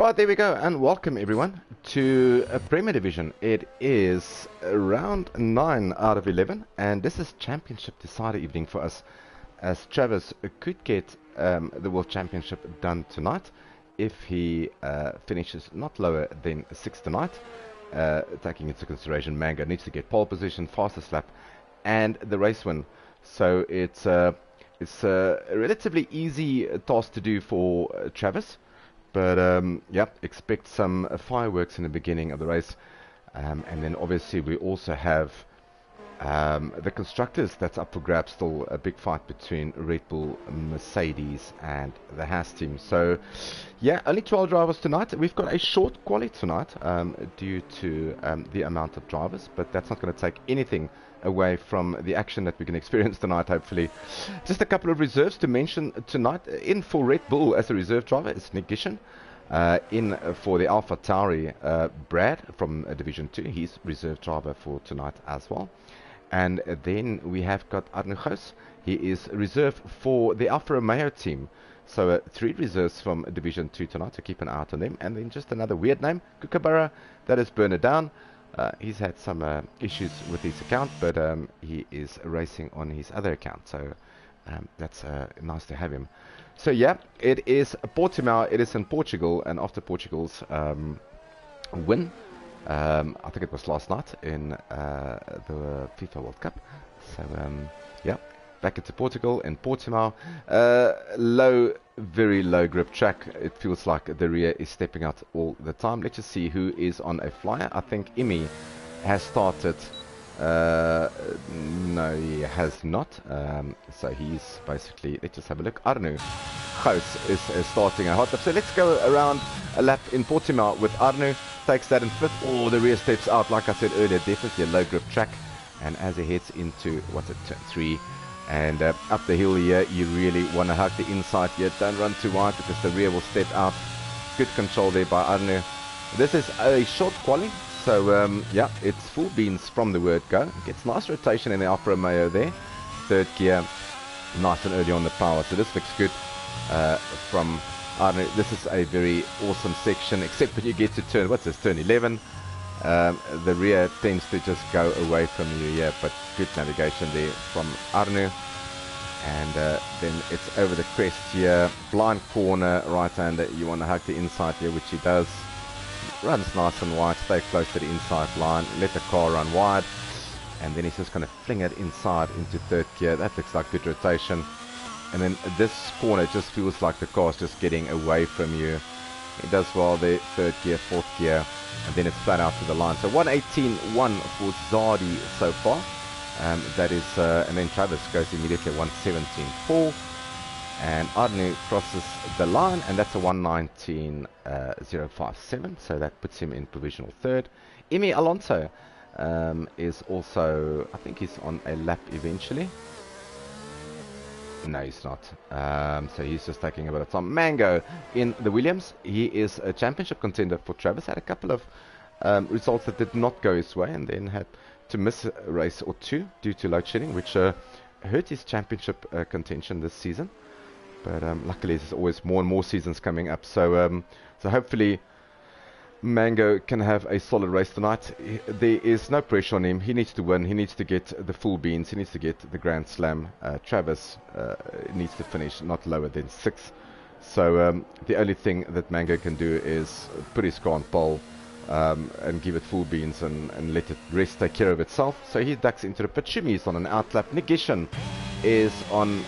Right, there we go, and welcome everyone to a Premier Division. It is round 9 out of 11, and this is Championship decider evening for us, as Travis could get the World Championship done tonight if he finishes not lower than 6th tonight, taking into consideration Mango needs to get pole position, fastest lap, and the race win. So it's a relatively easy task to do for Travis. But yeah, expect some fireworks in the beginning of the race, and then obviously we also have the constructors that's up for grabs. Still a big fight between Red Bull, Mercedes, and the Haas team. So yeah, only 12 drivers tonight. We've got a short quali tonight due to the amount of drivers, but that's not going to take anything away from the action that we can experience tonight, hopefully. Just a couple of reserves to mention tonight. In for Red Bull as a reserve driver is Nick Gishen. In for the Alpha Tauri, Brad from Division 2. He's reserve driver for tonight as well. And then we have got Arno Gous. He is reserve for the Alfa Romeo team. So 3 reserves from Division 2 tonight, so keep an eye out on them. And then just another weird name, Kookaburra, that is Burner Down. He's had some issues with his account, but he is racing on his other account, so that's nice to have him. So yeah, it is Portimao, it is in Portugal, and after Portugal's win, I think it was last night in the FIFA World Cup, so yeah, back into Portugal in Portimao. Low, very low grip track. It feels like the rear is stepping out all the time. Let's just see who is on a flyer. I think Imi has started. No, he has not. So he's basically, let's just have a look. Arno Gous is starting a hot lap. So let's go around a lap in Portimao with Arno. Takes that in 5th. Oh, the rear steps out, like I said earlier, definitely a low grip track. And as he heads into, what's it, turn 3, and up the hill here, you really want to hug the inside here. Don't run too wide because the rear will step out. Good control there by Arno. This is a short quali, so yeah, it's full beans from the word go. Gets nice rotation in the Alfa Romeo there. 3rd gear, nice and early on the power, so this looks good from Arno. This is a very awesome section, except when you get to turn, what's this, turn 11. The rear tends to just go away from you here, but good navigation there from Arno. And then it's over the crest here, blind corner, right-hander. You want to hug the inside here, which he does. Runs nice and wide, stay close to the inside line, let the car run wide, and then he's just going to fling it inside into 3rd gear. That looks like good rotation. And then this corner just feels like the car's just getting away from you. He does well there, 3rd gear, 4th gear, and then it's flat out to the line. So 118.1 for Zardi so far. That is, and then Travis goes immediately 117.4, and Arno crosses the line, and that's a 119.057. So that puts him in provisional 3rd. Emi Alonso is also, I think he's on a lap eventually. No, he's not. So he's just taking a bit of time. Mango in the Williams. He is a championship contender for Travis. Had a couple of results that did not go his way, and then had to miss a race or 2 due to load shedding, which hurt his championship contention this season. But luckily, there's always more and more seasons coming up. So, so hopefully, Mango can have a solid race tonight. There is no pressure on him. He needs to win. He needs to get the full beans. He needs to get the Grand Slam. Travis needs to finish not lower than 6th. So the only thing that Mango can do is put his car on pole and give it full beans and let the rest take care of itself. So he ducks into the pit. Shimi is on an outlap. Nick Gishen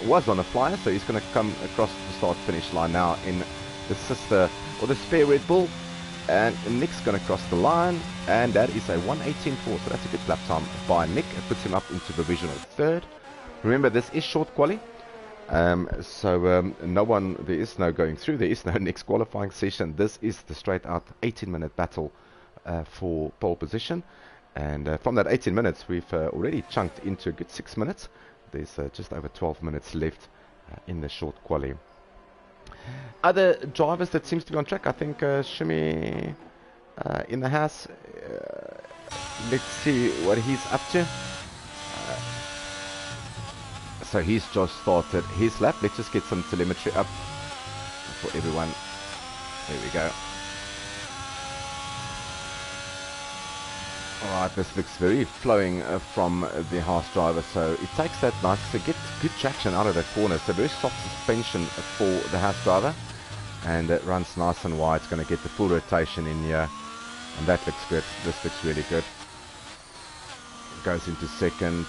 was on a flyer, so he's going to come across the start-finish line now in the sister or the spare Red Bull. And Nick's going to cross the line, and that is a 118.4, so that's a good lap time by Nick. It puts him up into provisional 3rd. Remember, this is short quali, so there is no going through, there is no next qualifying session. This is the straight-out 18-minute battle for pole position, and from that 18 minutes, we've already chunked into a good 6 minutes. There's just over 12 minutes left in the short quali. Other drivers that seems to be on track, I think Shimi in the house. Let's see what he's up to. So he's just started his lap. Let's just get some telemetry up for everyone. There we go. Alright, this looks very flowing from the Haas driver, so it takes that nice to get good traction out of that corner. So very soft suspension for the Haas driver, and it runs nice and wide. It's going to get the full rotation in here, and that looks good. This looks really good. Goes into second.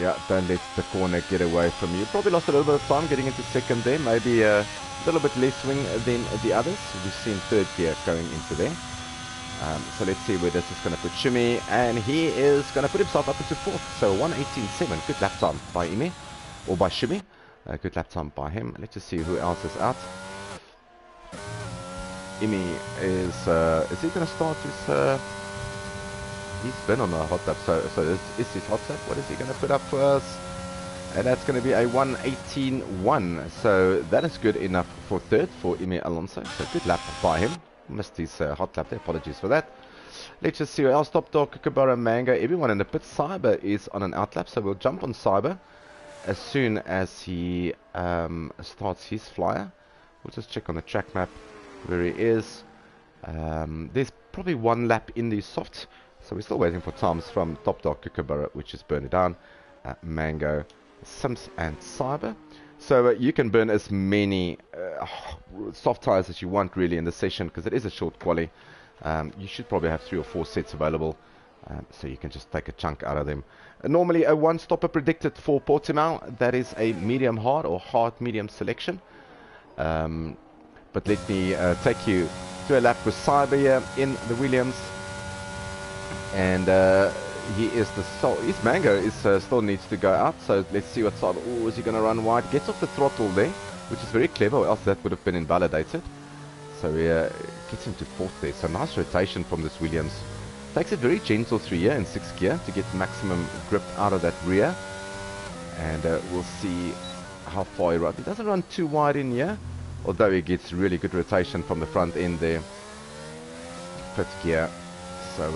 Yeah, don't let the corner get away from you. Probably lost a little bit of time getting into second there. Maybe a little bit less swing than the others. We've seen third gear going into there. So let's see where this is going to put Shimmy, and he is going to put himself up into fourth. So 1:18.7, good lap time by Imi, or by Shimmy. Good lap time by him. Let's just see who else is out. Imi is he going to start his? He's been on a hot lap, so this is his hot lap. What is he going to put up for us? And that's going to be a 1:18.1. So that is good enough for third for Imi Alonso. So good lap by him. Missed his hot lap there, apologies for that. Let's just see who else. Top Dog, Kookaburra, Mango, everyone in the pit. Cyber is on an outlap, so we'll jump on Cyber as soon as he starts his flyer. We'll just check on the track map where he is. There's probably one lap in the soft, so we're still waiting for times from Top Dog, Kookaburra, which is burning down, Mango, Sims and Cyber. So you can burn as many soft tires as you want really in the session, because it is a short quali. You should probably have 3 or 4 sets available, so you can just take a chunk out of them. Normally a one stopper predicted for Portimao. That is a medium hard or hard medium selection. But let me take you to a lap with Cyber here in the Williams, and he is the his Mango is still needs to go out. So let's see what side. Oh, is he going to run wide? Gets off the throttle there, which is very clever, or else that would have been invalidated. So he gets into fourth there. So nice rotation from this Williams. Takes it very gentle through here in 6th gear to get maximum grip out of that rear. And we'll see how far he runs. He doesn't run too wide in here, although he gets really good rotation from the front end there. 5th gear. So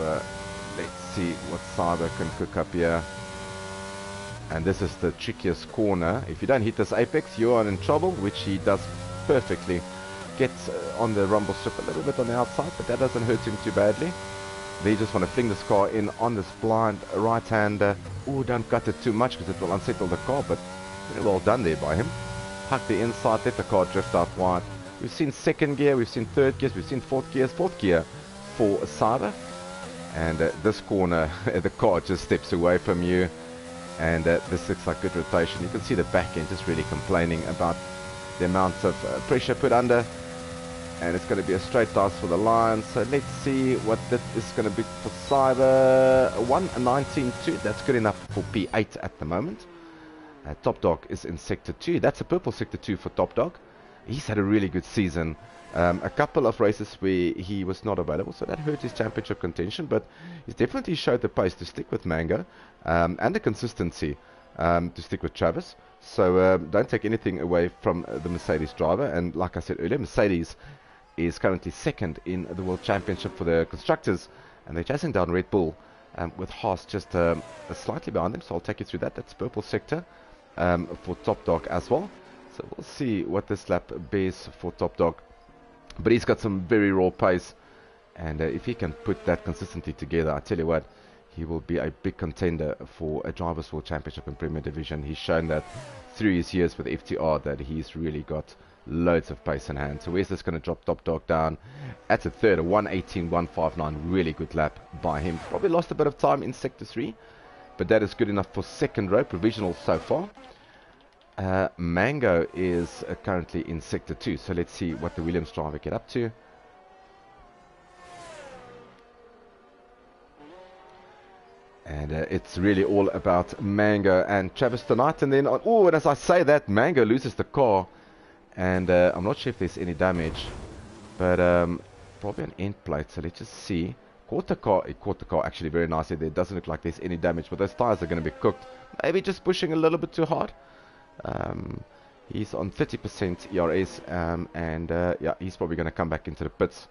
let's see what Cyber can cook up here. And this is the trickiest corner. If you don't hit this apex, you are in trouble, which he does perfectly. Gets on the rumble strip a little bit on the outside, but that doesn't hurt him too badly. They just want to fling this car in on this blind right-hander. Oh, don't cut it too much because it will unsettle the car, but very well done there by him. Huck the inside, let the car drift out wide. We've seen 2nd gear, we've seen 3rd gears, we've seen 4th gears. 4th gear for Cyber. And this corner, the car just steps away from you, and this looks like good rotation. You can see the back end just really complaining about the amount of pressure put under, and it's going to be a straight dice for the line. So let's see what that is going to be for Cyber. 1:19.2, that's good enough for P8 at the moment. Top Dog is in Sector 2. That's a purple Sector 2 for Top Dog. He's had a really good season. A couple of races where he was not available, so that hurt his championship contention, but he's definitely showed the pace to stick with Mango, and the consistency to stick with Travis. So don't take anything away from the Mercedes driver. And like I said earlier, Mercedes is currently 2nd in the World Championship for the constructors, and they're chasing down Red Bull, with Haas just slightly behind them. So I'll take you through that. That's purple sector for Top Dog as well. So we'll see what this lap bears for Top Dog. But he's got some very raw pace, and if he can put that consistently together, I tell you what, he will be a big contender for a Drivers' World Championship in Premier Division. He's shown that through his years with FTR that he's really got loads of pace in hand. So where's this going to drop Top Dog down? At a third, a 1:18.159, really good lap by him. Probably lost a bit of time in Sector 3, but that is good enough for 2nd row, provisional so far. Mango is currently in Sector 2, so let's see what the Williams driver get up to. And it's really all about Mango and Travis tonight. And then, oh, and as I say that, Mango loses the car, and I'm not sure if there's any damage, but probably an end plate. So let's just see. Caught the car actually very nicely there. It doesn't look like there's any damage, but those tires are going to be cooked. Maybe just pushing a little bit too hard. He's on 30% ERS, and yeah, he's probably going to come back into the pits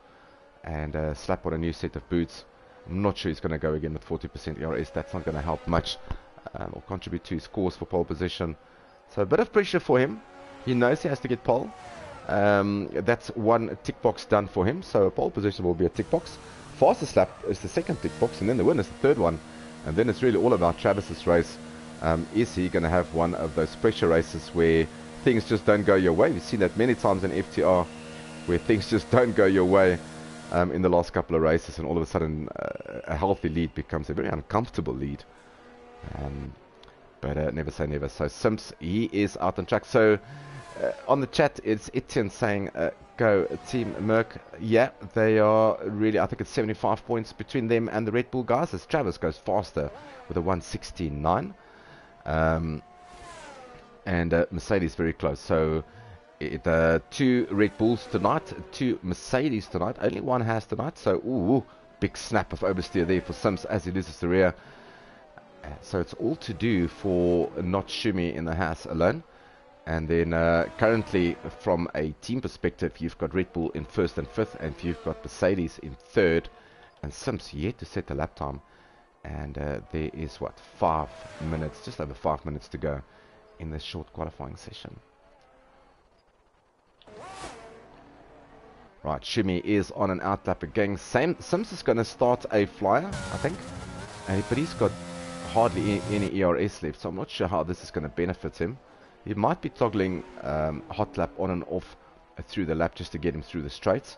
and slap on a new set of boots. I'm not sure he's going to go again with 40% ERS. That's not going to help much or contribute to his scores for pole position. So a bit of pressure for him. He knows he has to get pole. That's one tick box done for him. So pole position will be a tick box. Fastest lap is the second tick box, and then the win is the third one. And then it's really all about Travis's race. Is he going to have one of those pressure races where things just don't go your way? We've seen that many times in FTR, where things just don't go your way in the last couple of races, and all of a sudden a healthy lead becomes a very uncomfortable lead. But never say never. So Simps, he is out on track. So on the chat, it's Etienne saying, go Team Merc. Yeah, they are really, I think it's 75 points between them and the Red Bull guys, as Travis goes faster with a 116.9. And Mercedes very close. So two Red Bulls tonight, two Mercedes tonight. Only one has tonight. So, ooh, big snap of oversteer there for Sims as he loses the rear. So it's all to do for not Shumi in the house alone. And then currently, from a team perspective, you've got Red Bull in first and fifth, and you've got Mercedes in third, and Sims yet to set the lap time. And there is, what, 5 minutes, just over 5 minutes to go in this short qualifying session. Right, Shumi is on an outlap again. Sims is going to start a flyer, I think, but he's got hardly any ERS left, so I'm not sure how this is going to benefit him. He might be toggling hot lap on and off through the lap just to get him through the straights.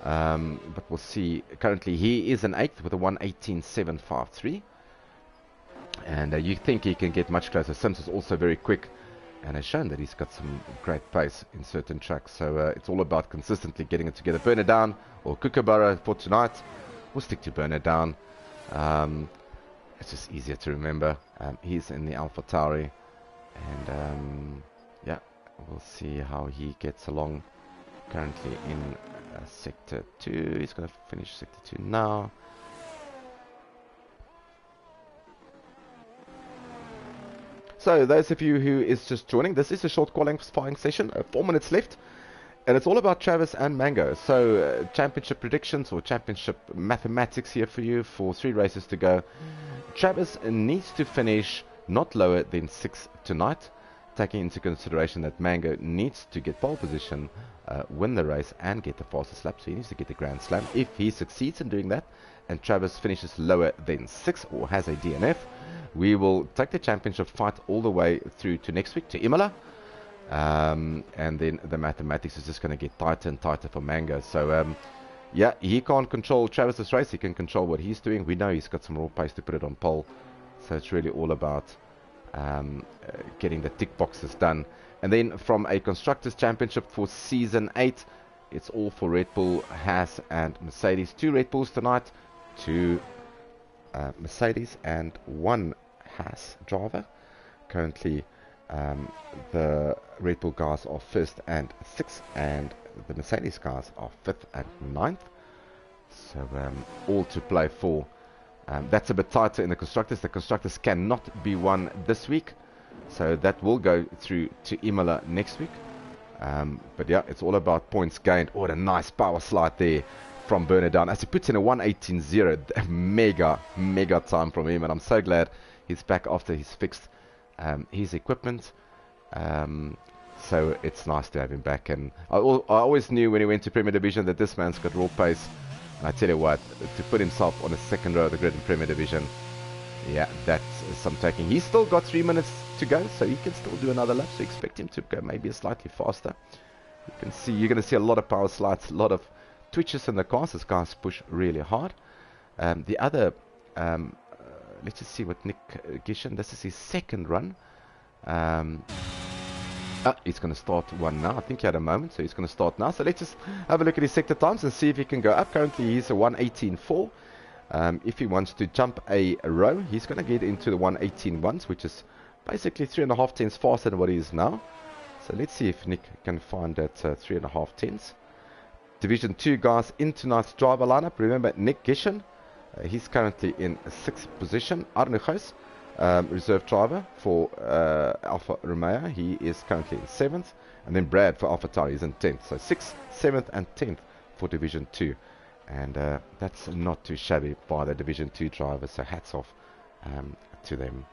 But we'll see. Currently, he is an 8th with a 118.753. And you think he can get much closer. Sims is also very quick and has shown that he's got some great pace in certain tracks. So it's all about consistently getting it together. Burner down or Kookaburra for tonight. We'll stick to Burner down. It's just easier to remember. He's in the Alpha Tauri. And yeah, we'll see how he gets along. Currently in Sector 2. He's going to finish Sector 2 now. So those of you who is just joining, this is a short qualifying session, 4 minutes left, and it's all about Travis and Mango. So championship predictions or championship mathematics here for you for 3 races to go. Travis needs to finish not lower than 6th tonight, taking into consideration that Mango needs to get pole position, win the race and get the fastest lap, so he needs to get the Grand Slam. If he succeeds in doing that and Travis finishes lower than 6 or has a DNF, we will take the championship fight all the way through to next week, to Imola. And then the mathematics is just going to get tighter and tighter for Mango. So yeah, he can't control Travis's race, he can control what he's doing. We know he's got some raw pace to put it on pole. So it's really all about getting the tick boxes done. And then from a Constructors' Championship for Season 8, it's all for Red Bull, Haas and Mercedes. 2 Red Bulls tonight, 2 Mercedes and 1 Haas driver. Currently the Red Bull guys are 1st and 6th, and the Mercedes guys are 5th and 9th. So all to play for. That's a bit tighter in the Constructors. The Constructors cannot be won this week, so that will go through to Imola next week. But yeah, it's all about points gained. Oh, what a nice power slide there from Burner down as he puts in a 118.0. Mega time from him, and I'm so glad he's back after he's fixed his equipment. So it's nice to have him back. And I always knew when he went to Premier Division that this man's got raw pace. And I tell you what, to put himself on the 2nd row of the grid in Premier Division, yeah, that's some taking. He's still got 3 minutes to go, so he can still do another lap. So expect him to go maybe slightly faster. You can see, you're going to see a lot of power slides, a lot of twitches in the cars. This guys push really hard. The other, let's just see what Nick Gishan, this is his 2nd run. He's going to start one now. I think he had a moment, so he's going to start now. So let's just have a look at his sector times and see if he can go up. Currently, he's a 118.4. If he wants to jump a row, he's going to get into the 118.1s, which is basically 3.5 tenths faster than what he is now. So let's see if Nick can find that 3.5 tenths. Division 2 guys in tonight's driver lineup. Remember, Nick Gishan, he's currently in 6th position. Arne Gous, reserve driver for Alfa Romeo, he is currently in 7th, and then Brad for Alpha Tauri is in 10th. So 6th, 7th and 10th for Division 2, and that's not too shabby by the Division 2 drivers, so hats off to them.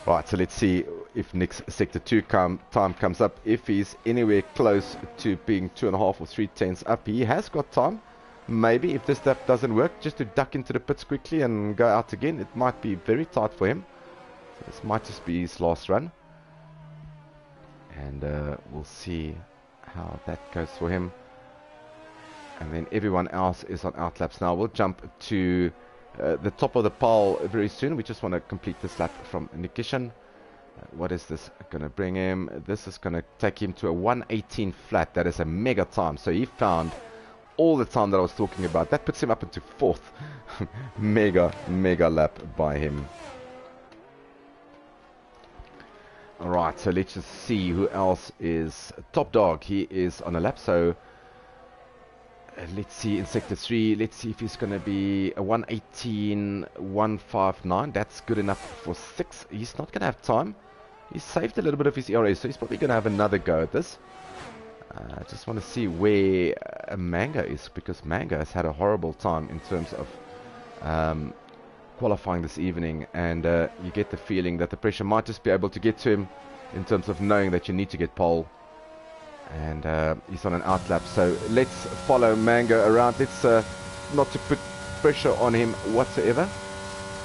Right, so let's see if Nick's Sector 2 time comes up. If he's anywhere close to being 2.5 or 3 tenths up, he has got time. maybe if this lap doesn't work, just to duck into the pits quickly and go out again. It might be very tight for him. So this might just be his last run. And we'll see how that goes for him. And then everyone else is on outlaps now. We'll jump to the top of the pole very soon. We just want to complete this lap from Nikishan. What is this going to bring him? This is going to take him to a 118 flat. That is a mega time. So he found all the time that I was talking about. That puts him up into 4th. mega lap by him. Alright, so let's just see who else is top dog. He is on a lap, so let's see in sector 3. Let's see if he's going to be a 118, 159. That's good enough for 6. He's not going to have time. He's saved a little bit of his ERA, so he's probably going to have another go at this. I just want to see where Manga is, because Manga has had a horrible time in terms of qualifying this evening, and you get the feeling that the pressure might just be able to get to him in terms of knowing that you need to get pole. And he's on an outlap, so let's follow Manga around. Let's not to put pressure on him whatsoever,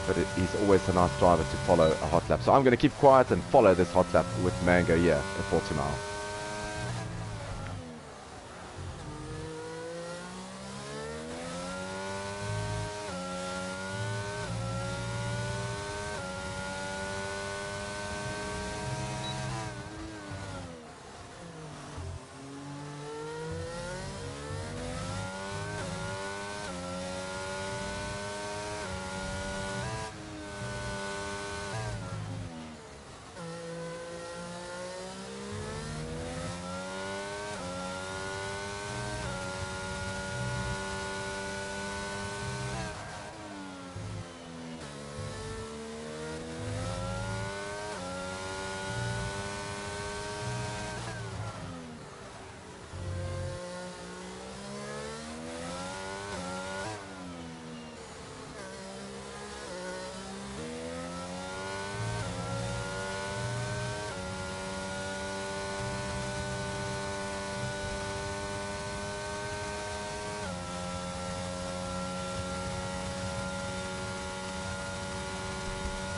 but he's always a nice driver to follow a hot lap. So I'm going to keep quiet and follow this hot lap with Manga here at Portugal.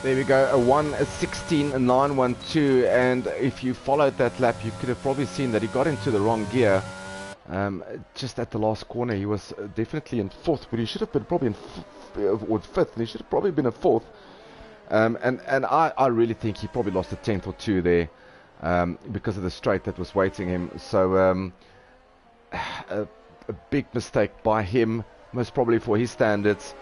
There we go, a 1:16.912, and if you followed that lap, you could have probably seen that he got into the wrong gear. Just at the last corner, he was definitely in 4th, but he should have been probably in 5th, and he should have probably been in 4th. And I really think he probably lost a 10th or 2 there because of the straight that was waiting him. So a big mistake by him, most probably for his standards.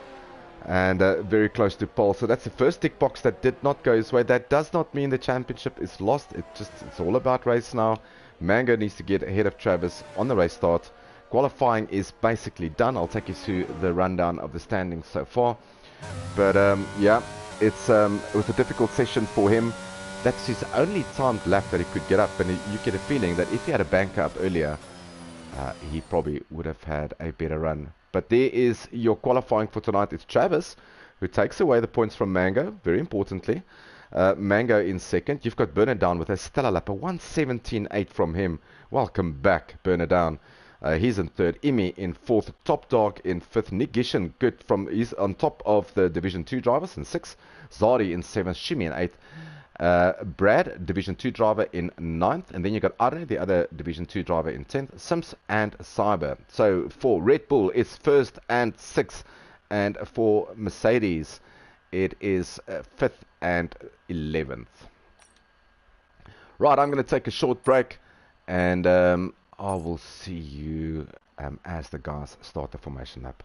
And very close to pole. So that's the first tick box that did not go his way. That does not mean the championship is lost. It's all about race now. Mango needs to get ahead of Travis on the race start. Qualifying is basically done. I'll take you through the rundown of the standings so far. But yeah, it was a difficult session for him. That's his only timed lap that he could get up. And you get a feeling that if he had a banker up earlier, he probably would have had a better run. But there is your qualifying for tonight. It's Travis who takes away the points from Mango, very importantly. Mango in second. You've got Bernard Down with a stellar lap, a 1:17.8 from him. Welcome back, Bernard Down. He's in third. Imi in fourth. Top Dog in fifth. Nick Gishan, good he's on top of the Division 2 drivers in sixth. Zari in seventh. Shimi in eighth. Brad, Division 2 driver in 9th, and then you got Arne, the other Division 2 driver in 10th, Sims and Cyber. So for Red Bull, it's 1st and 6th, and for Mercedes, it is 5th and 11th. Right, I'm going to take a short break, and I will see you as the guys start the formation lap.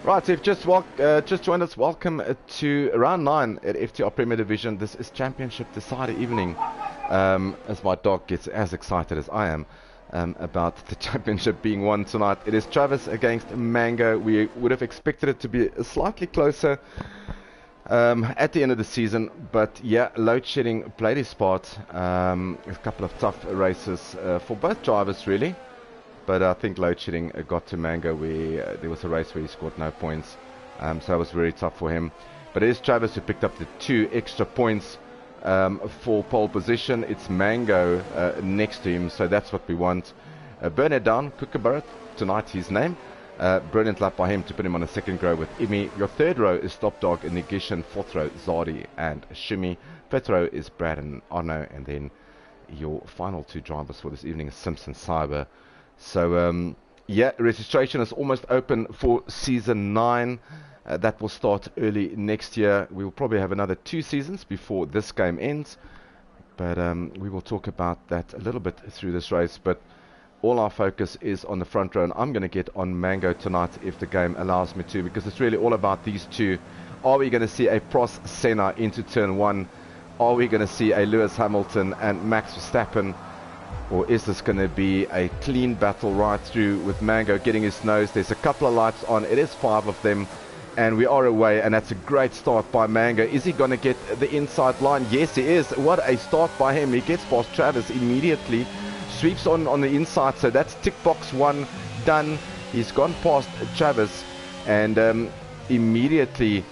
Right, so if just joined us, welcome to round 9 at FTR Premier Division. This is Championship Decider evening. As my dog gets as excited as I am about the championship being won tonight. It is Travis against Mango. We would have expected it to be slightly closer at the end of the season, but yeah, load shedding played his part. A couple of tough races for both drivers, really. But I think load shedding got to Mango where there was a race where he scored no points. So it was very tough for him. But it is Travis who picked up the 2 extra points for pole position. It's Mango next to him, so that's what we want. Burn it down, Kookaburra, tonight his name. Brilliant lap by him to put him on a second row with Imi. Your third row is Top Dog and Negation. Fourth row, Zadi and Shimmy. Fifth row is Brad and Arno. And then your final 2 drivers for this evening is Simpson Cyber. So, yeah, registration is almost open for Season 9. That will start early next year. We will probably have another 2 seasons before this game ends. But we will talk about that a little bit through this race. But all our focus is on the front row. And I'm going to get on Mango tonight if the game allows me to. Because it's really all about these 2. Are we going to see a Prost Senna into Turn 1? Are we going to see a Lewis Hamilton and Max Verstappen? Or is this going to be a clean battle right through with Mango getting his nose? There's a couple of lights on. It is 5 of them. And we are away. And that's a great start by Mango. Is he going to get the inside line? Yes, he is. What a start by him. He gets past Travis immediately. Sweeps on the inside. So that's tick box 1 done. He's gone past Travis. And immediately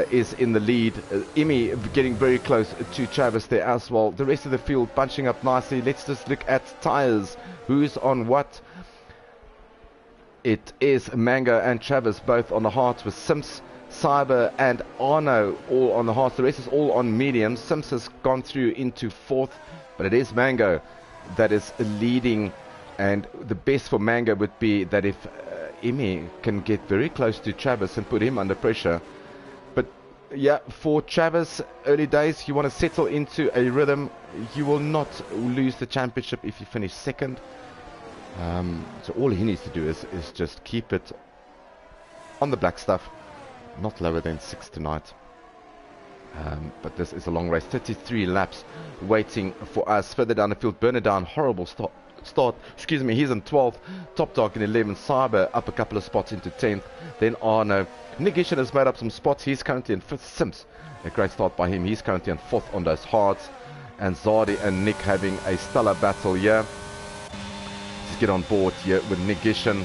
is in the lead. Imi getting very close to Travis there as well. The rest of the field bunching up nicely. Let's just look at tyres. Who's on what? It is Mango and Travis both on the hards with Sims, Cyber and Arno all on the hards. The rest is all on mediums. Sims has gone through into 4th, but it is Mango that is leading. And the best for Mango would be that if Imi can get very close to Travis and put him under pressure. Yeah, for Travis, early days, you want to settle into a rhythm. You will not lose the championship if you finish 2nd. So all he needs to do is just keep it on the black stuff, not lower than 6th tonight. But this is a long race, 33 laps waiting for us. Further down the field, Bernardine, horrible start. Excuse me, he's in 12th. Top Dog in 11th. Cyber up a couple of spots into 10th. Then Arno. Negation has made up some spots. He's currently in 5th. Sims, a great start by him. He's currently in 4th on those hards. And Zadi and Nick having a stellar battle here. Let's get on board here with Negation.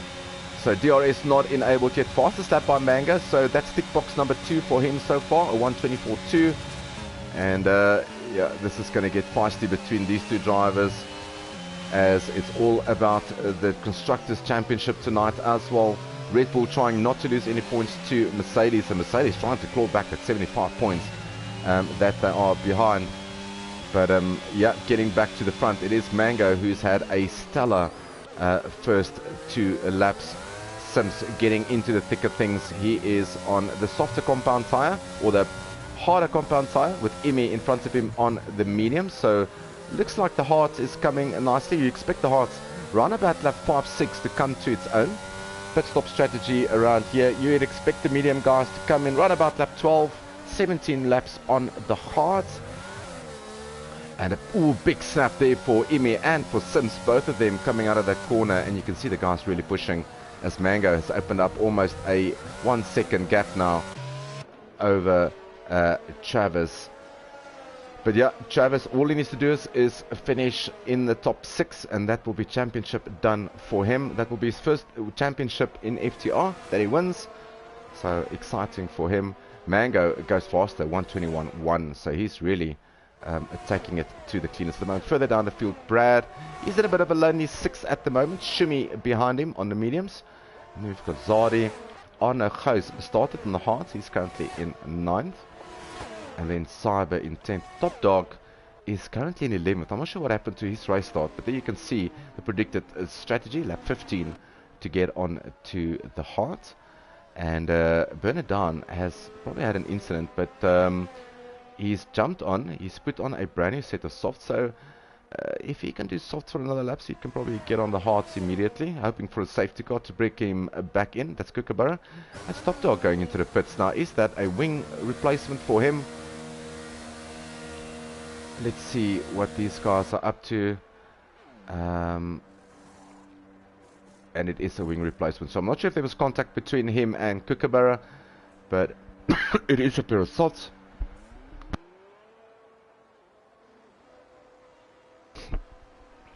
So DRS not enabled yet. Fastest lap by Mango. So that's tick box number 2 for him so far. A 1:24.2. And yeah, this is going to get feisty between these 2 drivers, as it's all about the Constructors' Championship tonight as well. Red Bull trying not to lose any points to Mercedes, and Mercedes trying to claw back at 75 points that they are behind. But yeah, getting back to the front, it is Mango who's had a stellar first 2 laps. Sims getting into the thick of things. He is on the softer compound tyre, or the harder compound tyre, with Imi in front of him on the medium. So looks like the Heart is coming nicely. You expect the Hearts round about lap 5-6 to come to its own. Pit stop strategy around here. You would expect the medium guys to come in right about lap 12. 17 laps on the Hearts. And a big snap there for Imi and for Sims. Both of them coming out of that corner. And you can see the guys really pushing as Mango has opened up almost a 1 second gap now over Travis. But yeah, Travis, all he needs to do is finish in the top 6, and that will be championship done for him. That will be his first championship in FTR that he wins. So exciting for him. Mango goes faster, 1:21.1. So he's really taking it to the cleanest at the moment. Further down the field, Brad. He's in a bit of a lonely 6th at the moment. Shimmy behind him on the mediums. And we've got Zadi. Arno Gous started in the hards. He's currently in 9th. And then Cyber in 10th. Top Dog is currently in 11th. I'm not sure what happened to his race start, but there you can see the predicted strategy, lap 15, to get on to the heart. And Bernardine has probably had an incident, but he's jumped on. He's put on a brand new set of softs. So if he can do soft for another lap, so he can probably get on the hards immediately, hoping for a safety car to break him back in. That's Kookaburra. That's Top Dog going into the pits now. Is that a wing replacement for him? Let's see what these guys are up to. And it is a wing replacement. So I'm not sure if there was contact between him and Kookaburra, but it is a pair of softs.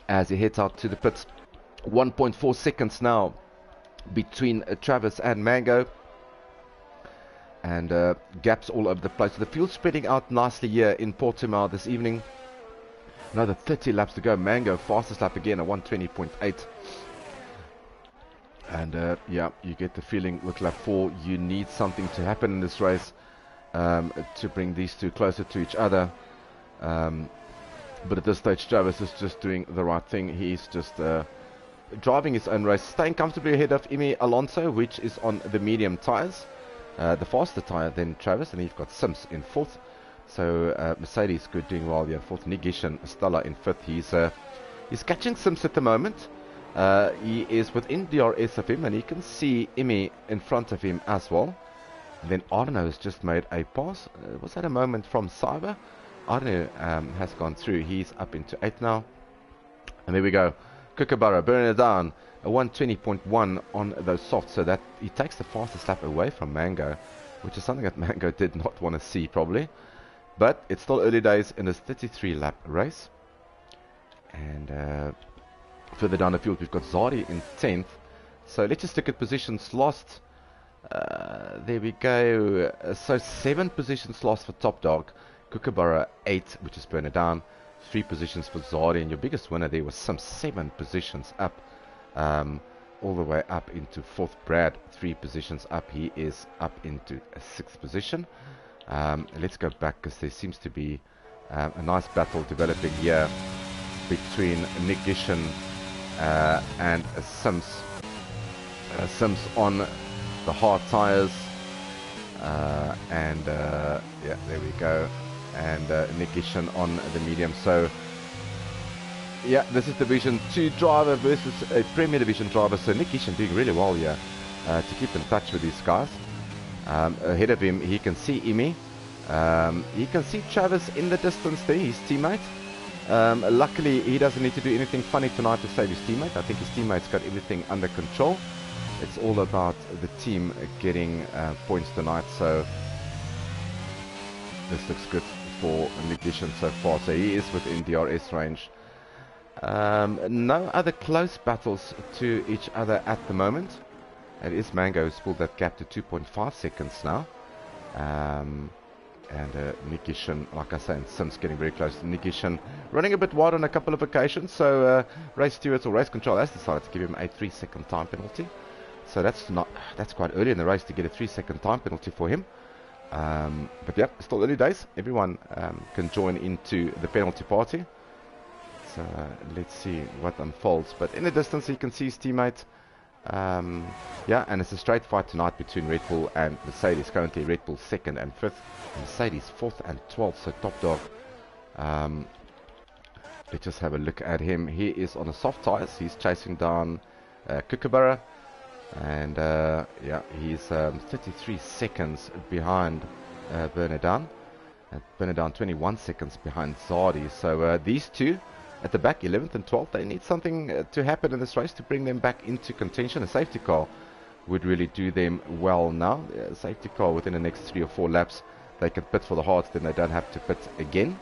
As he heads out to the pits, 1.4 seconds now between Travis and Mango, and gaps all over the place. So the field's spreading out nicely here in Portimao this evening. Another 30 laps to go. Mango fastest lap again at 120.8. And yeah, you get the feeling with lap 4 you need something to happen in this race to bring these two closer to each other. But at this stage, Travis is just doing the right thing. He's just driving his own race, staying comfortably ahead of Imi Alonso, which is on the medium tyres, the faster tyre than Travis. And you've got Sims in 4th. So Mercedes good, doing well here. 4th, Nigish and Stella in 5th. He's catching Sims at the moment. He is within DRS of him, and he can see Imi in front of him as well. And then Arno has just made a pass. Was that a moment from Cyber? Arno has gone through. He's up into 8th now. And there we go. Kookaburra burning it down. A 120.1 on those softs. So that he takes the fastest lap away from Mango, which is something that Mango did not want to see probably. But it's still early days in this 33 lap race. And further down the field we've got Zadi in 10th. So let's just look at positions lost. There we go. So 7 positions lost for Top Dog. Kookaburra 8, which is burner down. 3 positions for Zadi, and your biggest winner there was some 7 positions up, all the way up into 4th. Brad 3 positions up. He is up into a 6th position. Let's go back, because there seems to be a nice battle developing here between Nick Gishan and Sims. Sims on the hard tires, and yeah, there we go. And Nick Gishan on the medium. So yeah, this is Division 2 driver versus a Premier Division driver. So Nick Gishan doing really well here to keep in touch with these guys. Ahead of him, he can see Imi. He can see Travis in the distance there, his teammate. Luckily, he doesn't need to do anything funny tonight to save his teammate. I think his teammate's got everything under control. It's all about the team getting points tonight. So this looks good for Nick Gishan so far. So he is within DRS range. No other close battles to each other at the moment. It is Mango who's pulled that gap to 2.5 seconds now. And Nick Gishan, like I say, and Sims getting very close. Nick Gishan running a bit wide on a couple of occasions. So race stewards or race control has decided to give him a 3-second time penalty. So that's quite early in the race to get a 3-second time penalty for him. But yeah, still early days. Everyone can join into the penalty party. So let's see what unfolds. But in the distance, you can see his teammate. Yeah, and it's a straight fight tonight between Red Bull and Mercedes. Currently Red Bull 2nd and 5th, Mercedes 4th and 12th. So Top Dog, let's just have a look at him. He is on the soft tires. He's chasing down Kookaburra, and yeah, he's 33 seconds behind Bernadown. Bernadown 21 seconds behind Zadi. So these two at the back, 11th and 12th, they need something to happen in this race to bring them back into contention. A safety car would really do them well now. A safety car within the next 3 or 4 laps, they can pit for the hards, then they don't have to pit again.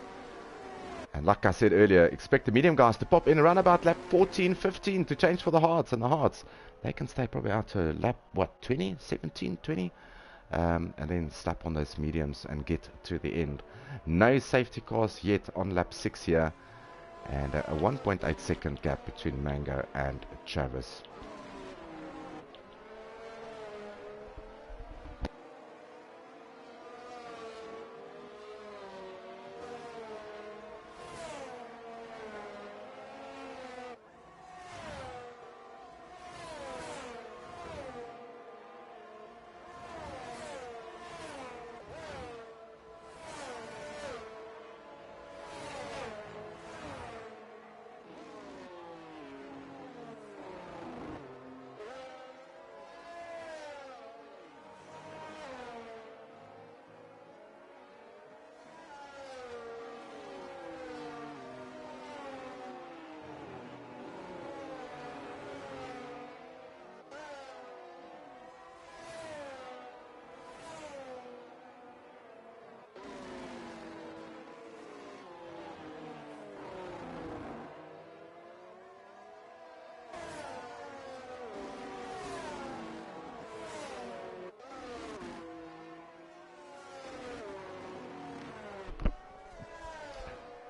And like I said earlier, expect the medium guys to pop in around about lap 14, 15 to change for the hards. And the hards, they can stay probably out to lap, what, 20, 17, 20? And then slap on those mediums and get to the end. No safety cars yet on lap 6 here. And a 1.8 second gap between Mango and Travis.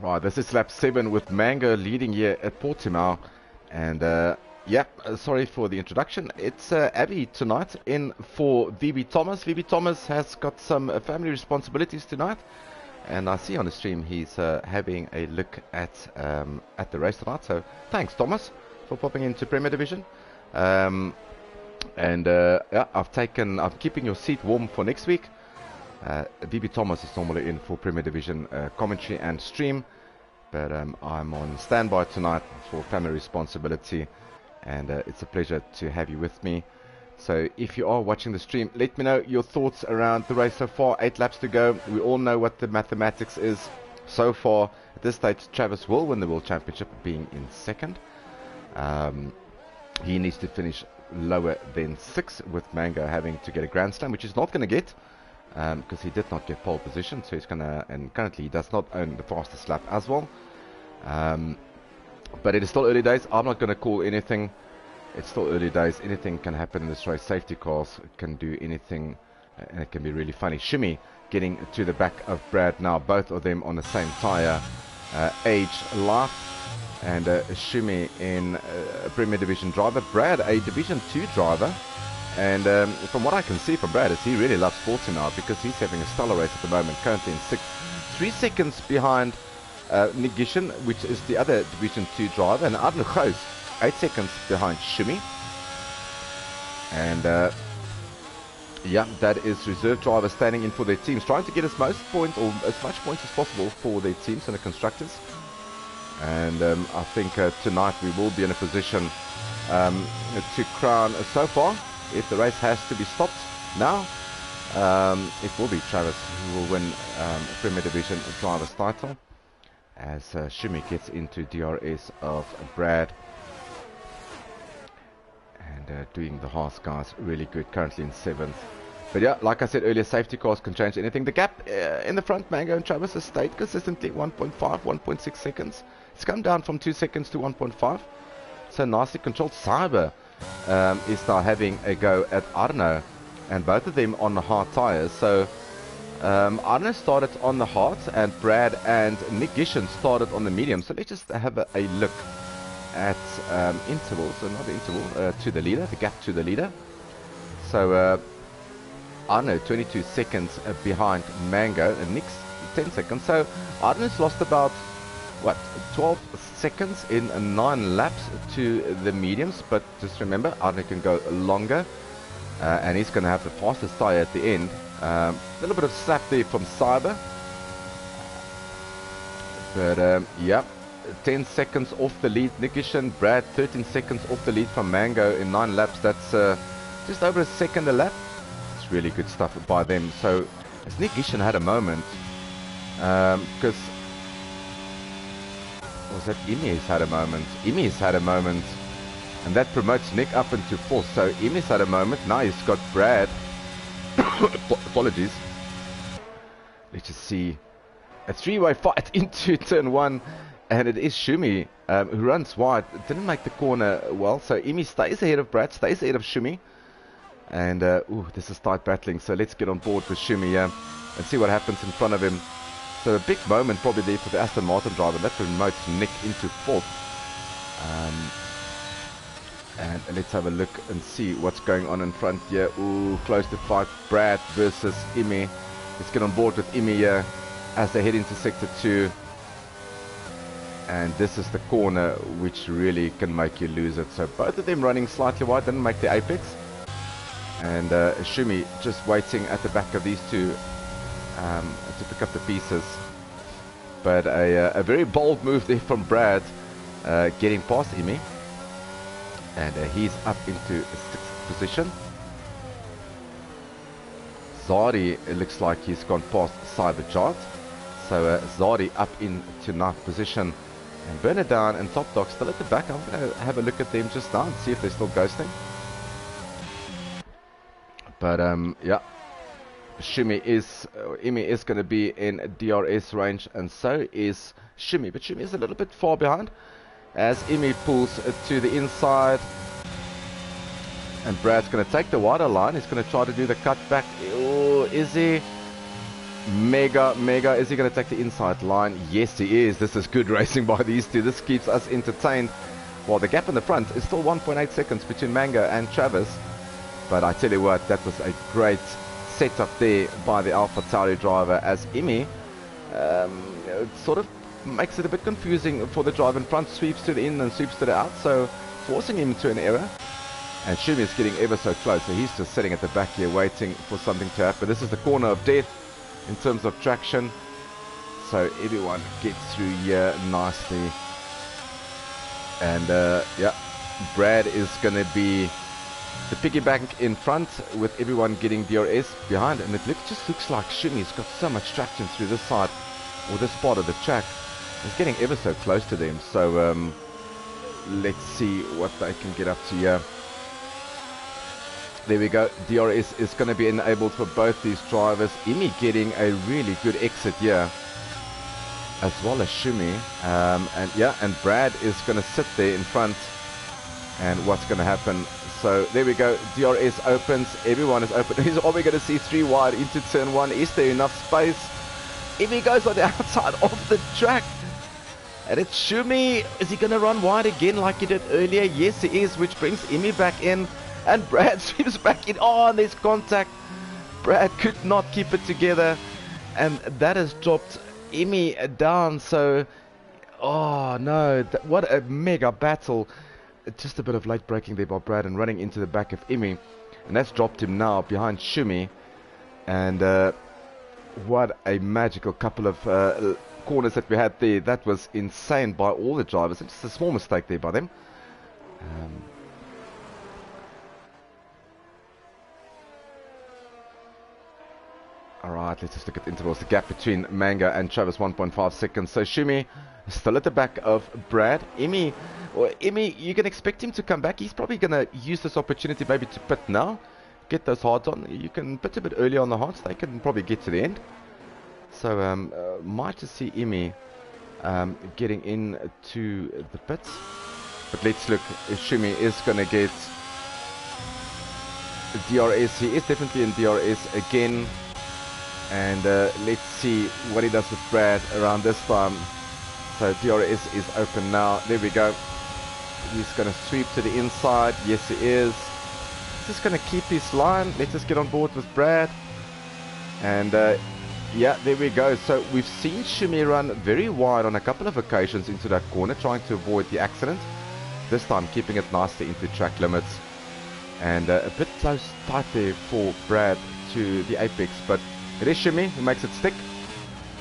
Right, this is lap 7 with Mango leading here at Portimao. And yeah, sorry for the introduction. It's Abby tonight in for VB Thomas. VB Thomas has got some family responsibilities tonight. And I see on the stream he's having a look at the race tonight. So thanks, Thomas, for popping into Premier Division. Yeah, I'm keeping your seat warm for next week. VB Thomas is normally in for Premier Division commentary and stream, but I'm on standby tonight for family responsibility, and it's a pleasure to have you with me. So if you are watching the stream, let me know your thoughts around the race so far. 8 laps to go. We all know what the mathematics is so far. At this stage, Travis will win the World Championship, being in second. He needs to finish lower than 6, with Mango having to get a Grand Slam, which he's not going to get. Because he did not get pole position, so he's gonna, and currently he does not own the fastest lap as well. But it is still early days. I'm not gonna call anything. It's still early days. Anything can happen in this race. Safety cars can do anything, and it can be really funny. Shimmy getting to the back of Brad now. Both of them on the same tire, age, life, and Shimmy in a Premier Division driver. Brad, a Division 2 driver. And from what I can see from Brad is he really loves sporting now, because he's having a stellar race at the moment, currently in 6th. 3 seconds behind Nick Gishen, which is the other Division 2 driver, and Arne Goos, 8 seconds behind Shimmy. And yeah, that is reserve drivers standing in for their teams, trying to get as much points as possible for their teams and the constructors. And I think tonight we will be in a position to crown so far. If the race has to be stopped now, it will be Travis who will win Premier Division driver's title, as Shimmy gets into DRS of Brad. And doing the Haas guys really good, currently in 7th. But yeah, like I said earlier, safety cars can change anything. The gap in the front, Mango and Travis, has stayed consistently 1.5, 1.6 seconds. It's come down from 2 seconds to 1.5. So nicely controlled. Cyber is now having a go at Arno, and both of them on the hard tires. So Arno started on the hard, and Brad and Nick Gishen started on the medium. So let's just have a look at intervals, so not the interval, to the leader, the gap to the leader. So Arno 22 seconds behind Mango, and Nick's 10 seconds. So Arno's lost about, what, 12 seconds in 9 laps to the mediums, but just remember, Arne can go longer, and he's going to have the fastest tire at the end. A little bit of slap there from Cyber, but yeah, 10 seconds off the lead. Nick Gishen, Brad 13 seconds off the lead from Mango in 9 laps. That's just over a second a lap. It's really good stuff by them. So as Nick Gishen had a moment, because was that Emi's had a moment. Emi's had a moment, and that promotes Nick up into 4th. So Emi's had a moment. Now he's got Brad. Apologies. Let's just see a 3-way fight into turn 1, and it is Shumi who runs wide. Didn't make the corner well, so Emi stays ahead of Brad, stays ahead of Shumi, and ooh, this is tight battling. So let's get on board with Shumi and see what happens in front of him. So a big moment probably there for the Aston Martin driver. That promotes Nick into 4th. And let's have a look and see what's going on in front here. Ooh, close to fight. Brad versus Imi. Let's get on board with Imi here as they head into Sector 2. And this is the corner which really can make you lose it. So both of them running slightly wide, didn't make the apex. And Shumi just waiting at the back of these two to pick up the pieces. But a very bold move there from Brad, getting past Imi. And he's up into 6th position. Zari, it looks like he's gone past Cyberchart. So Zari up into 9th position. And Bernardine and Top Dog still at the back. I'm going to have a look at them just now and see if they're still ghosting. But yeah, Imi is going to be in DRS range, and so is Shimi. But Shimi is a little bit far behind as Imi pulls to the inside. And Brad's going to take the wider line. He's going to try to do the cutback. Oh, is he? Mega, is he going to take the inside line? Yes, he is. This is good racing by these two. This keeps us entertained. Well, the gap in the front is still 1.8 seconds between Manga and Travis. But I tell you what, that was a great setup there by the Alpha Tauri driver, as Imi sort of makes it a bit confusing for the driver in front, sweeps to the in and sweeps to the out, so forcing him into an error. And Shumi is getting ever so close, so he's just sitting at the back here waiting for something to happen. This is the corner of death in terms of traction, so everyone gets through here nicely. And yeah, Brad is going to be the piggyback in front with everyone getting DRS behind, and it just looks like Shumi's got so much traction through this side or this part of the track. He's getting ever so close to them, so let's see what they can get up to here. There we go. DRS is going to be enabled for both these drivers. Imi getting a really good exit here, as well as Shumi. And yeah, and Brad is going to sit there in front. And what's going to happen? So there we go. DRS opens. Everyone is open. Are we going to see 3 wide into turn 1? Is there enough space? Imi goes on the outside of the track. And it's Shumi. Is he going to run wide again like he did earlier? Yes, he is, which brings Imi back in. And Brad sweeps back in. Oh, and there's contact. Brad could not keep it together. And that has dropped Imi down. So, oh no. What a mega battle. Just a bit of late braking there by Brad and running into the back of Imi. And that's dropped him now behind Shumi. And what a magical couple of corners that we had there. That was insane by all the drivers. It's just a small mistake there by them. Alright, let's just look at intervals. The gap between Manga and Travis, 1.5 seconds. So Shumi still at the back of Brad. Imi, you can expect him to come back. He's probably going to use this opportunity maybe to pit now. Get those hards on. You can pit a bit earlier on the hards. They can probably get to the end. So might just see Imi getting into the pits. But let's look. Shumi is going to get DRS. He is definitely in DRS again. And let's see what he does with Brad around this time. So DRS is open now. There we go. He's going to sweep to the inside. Yes, he is. He's just going to keep his line. Let's just get on board with Brad. And yeah, there we go. So we've seen Shumi run very wide on a couple of occasions into that corner, trying to avoid the accident. This time keeping it nicely into track limits. And a bit close, tight there for Brad to the apex. But it is Shumi who makes it stick,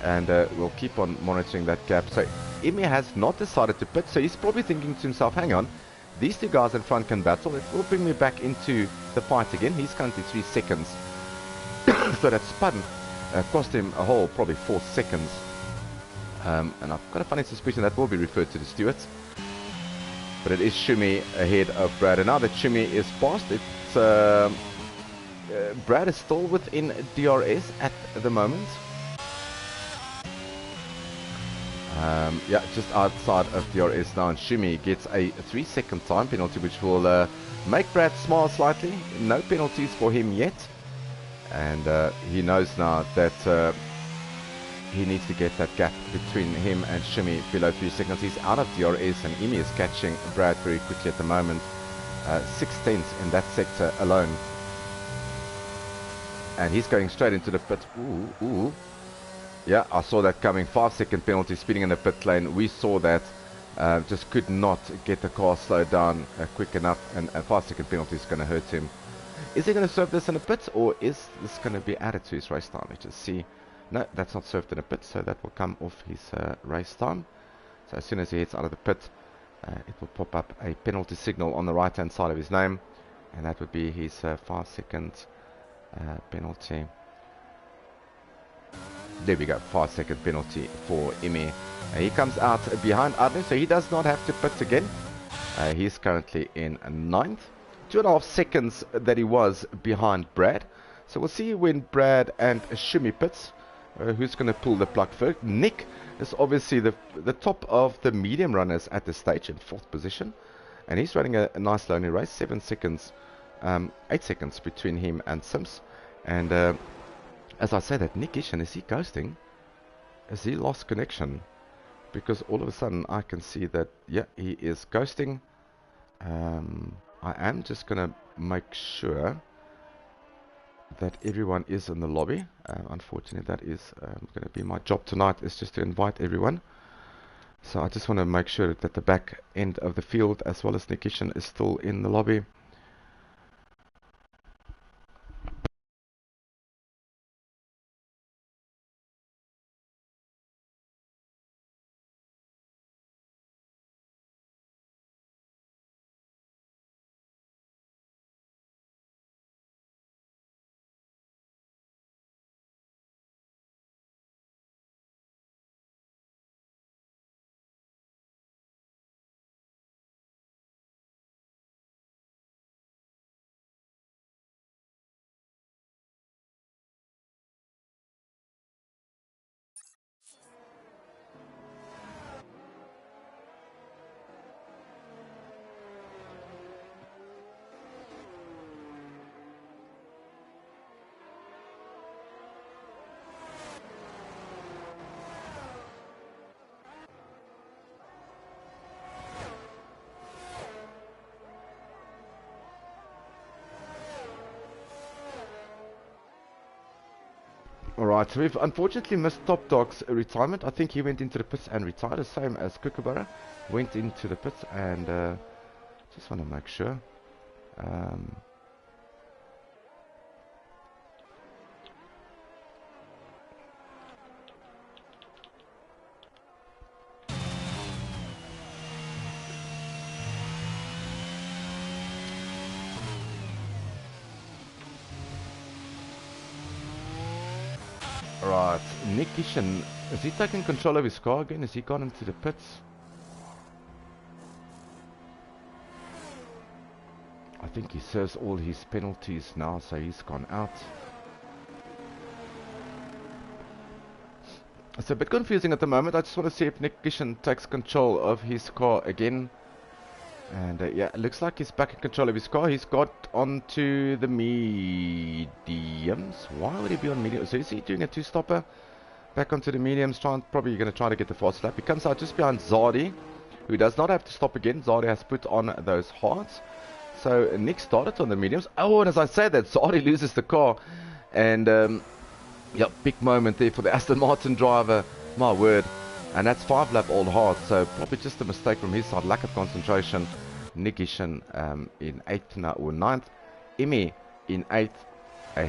and we'll keep on monitoring that gap. So Imi has not decided to pit, so he's probably thinking to himself, hang on, these two guys in front can battle. It will bring me back into the fight again. He's currently 3 seconds. So that spun cost him a whole probably 4 seconds. And I've got a funny suspicion that will be referred to the stewards. But it is Shumi ahead of Brad. And now that Shumi is past, it's Brad is still within DRS at the moment. Yeah, just outside of DRS now, and Shumi gets a 3-second time penalty, which will make Brad smile slightly. No penalties for him yet, and he knows now that he needs to get that gap between him and Shumi below 3 seconds. He's out of DRS, and Imi is catching Brad very quickly at the moment. 6/10 in that sector alone. And he's going straight into the pit. Ooh. Yeah, I saw that coming. 5-second penalty, speeding in the pit lane. We saw that. Just could not get the car slowed down quick enough. And a 5-second penalty is going to hurt him. Is he going to serve this in a pit, or is this going to be added to his race time? Let's just see. No, that's not served in a pit, so that will come off his race time. So as soon as he hits out of the pit, it will pop up a penalty signal on the right-hand side of his name. And that would be his 5-second penalty. There we go, 5-second penalty for Imi. He comes out behind Arne, so he does not have to pit again. He's currently in 9th. 2.5 seconds that he was behind Brad. So we'll see when Brad and Shumi pits, who's going to pull the plug first. Nick is obviously the top of the medium runners at this stage in 4th position. And he's running a nice lonely race, 7 seconds. 8 seconds between him and Sims, and as I say that, Nick Ishan, is he ghosting? Has he lost connection? Because all of a sudden I can see that, yeah, he is ghosting. I am just going to make sure that everyone is in the lobby. Unfortunately, that is going to be my job tonight, is just to invite everyone. So I just want to make sure that the back end of the field, as well as Nick Ishan, is still in the lobby. Alright, so we've unfortunately missed Top Dog's retirement. I think he went into the pits and retired, the same as Kookaburra. Went into the pits, and just want to make sure. Right, Nick Ishan, is he taking control of his car again? Has he gone into the pits? I think he serves all his penalties now, so he's gone out. It's a bit confusing at the moment. I just want to see if Nick Ishan takes control of his car again. And yeah, it looks like he's back in control of his car. He's got onto the mediums. Why would he be on mediums? So is he doing a two-stopper? Back onto the mediums, probably going to try to get the fast lap. He comes out just behind Zadi, who does not have to stop again. Zadi has put on those hards. So Nick started on the mediums. Oh, and as I said that, Zadi loses the car. And yeah, big moment there for the Aston Martin driver. My word. And that's 5-lap-old hard, so probably just a mistake from his side, lack of concentration. Nick Ishan in 8th now, or 9th. Imi in 8th,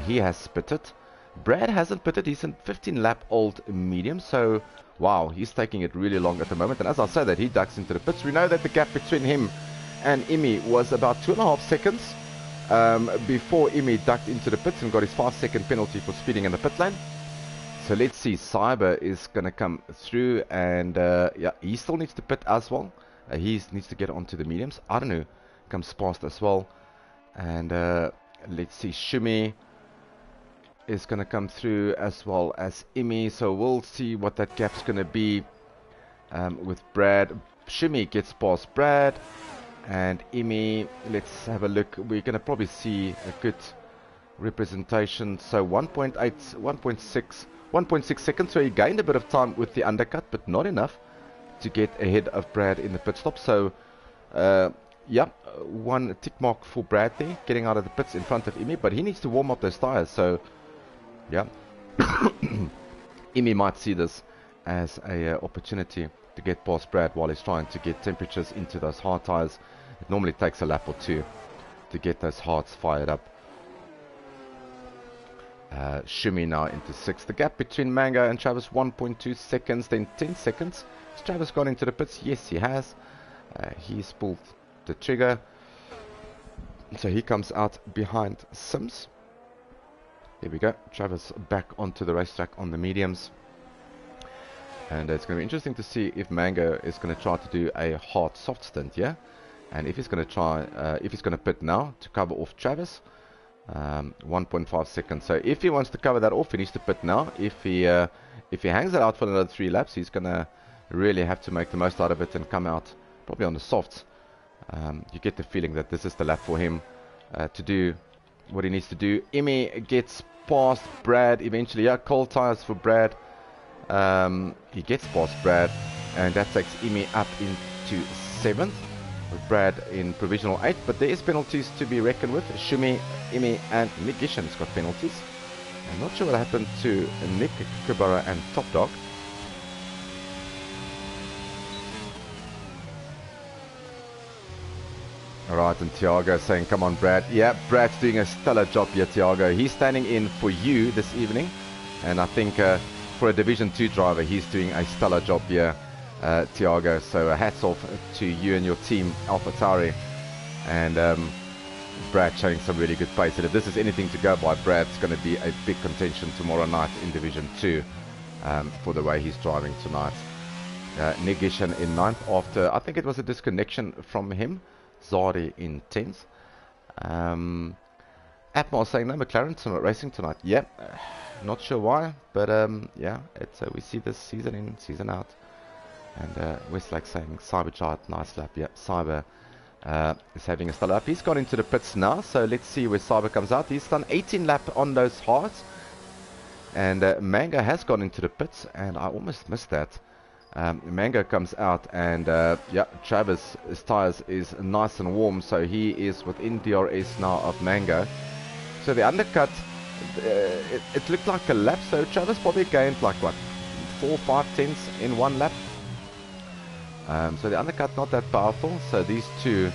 he has spitted. Brad hasn't pitted, he's in 15-lap-old medium, so wow, he's taking it really long at the moment. And as I say that, he ducks into the pits. We know that the gap between him and Imi was about 2.5 seconds before Imi ducked into the pits and got his 5-second penalty for speeding in the pit lane. So let's see, Cyber is going to come through, and yeah, he still needs to pit as well. He needs to get onto the mediums. Arnu comes past as well. And let's see, Shumi is going to come through as well as Imi. So we'll see what that gap's going to be with Brad. Shumi gets past Brad. And Imi, let's have a look. We're going to probably see a good representation. So 1.8, 1.6 seconds, so he gained a bit of time with the undercut, but not enough to get ahead of Brad in the pit stop. So yeah, one tick mark for Brad there, getting out of the pits in front of Imi, but he needs to warm up those tires. So yeah, Imi might see this as a opportunity to get past Brad while he's trying to get temperatures into those hard tires. It normally takes a lap or two to get those hards fired up. Shumi now into 6th. The gap between Mango and Travis, 1.2 seconds, then 10 seconds. Has Travis gone into the pits? Yes, he has. He's pulled the trigger. So he comes out behind Sims. There we go. Travis back onto the racetrack on the mediums. And it's going to be interesting to see if Mango is going to try to do a hard soft stint, yeah? And if he's going to try, if he's going to pit now to cover off Travis. 1.5 seconds. So if he wants to cover that off, he needs to pit now. If he hangs it out for another 3 laps, he's gonna really have to make the most out of it and come out probably on the softs. You get the feeling that this is the lap for him to do what he needs to do. Imi gets past Brad eventually. Yeah, cold tires for Brad. He gets past Brad, and that takes Imi up into 7th, with Brad in provisional 8th. But there is penalties to be reckoned with. Shumi, Imi, and Nick Gishan's got penalties. I'm not sure what happened to Nick, Kubara, and Top Dog. Alright, and Thiago saying, come on, Brad. Yeah, Brad's doing a stellar job here, Thiago. He's standing in for you this evening. And I think for a Division 2 driver, he's doing a stellar job here, Thiago. So hats off to you and your team, AlphaTauri. And Brad showing some really good pace. And if this is anything to go by, Brad's going to be a big contention tomorrow night in Division 2 for the way he's driving tonight. Nick Gishan in 9th after, I think it was a disconnection from him. Zari in 10th. Atmar saying no McLaren's not racing tonight. Yep, not sure why, but yeah, it's we see this season in, season out. And Westlake saying Cyberchart, nice lap. Yep, Cyber is having a stellar lap. He's gone into the pits now, so let's see where Cyber comes out. He's done 18 lap on those hards, and Mango has gone into the pits, and I almost missed that. Mango comes out, and yeah, Travis' tires is nice and warm, so he is within DRS now of Mango. So the undercut, it looked like a lap, so Travis probably gained like what, 4-5 tenths in one lap. So the undercut not that powerful, so these two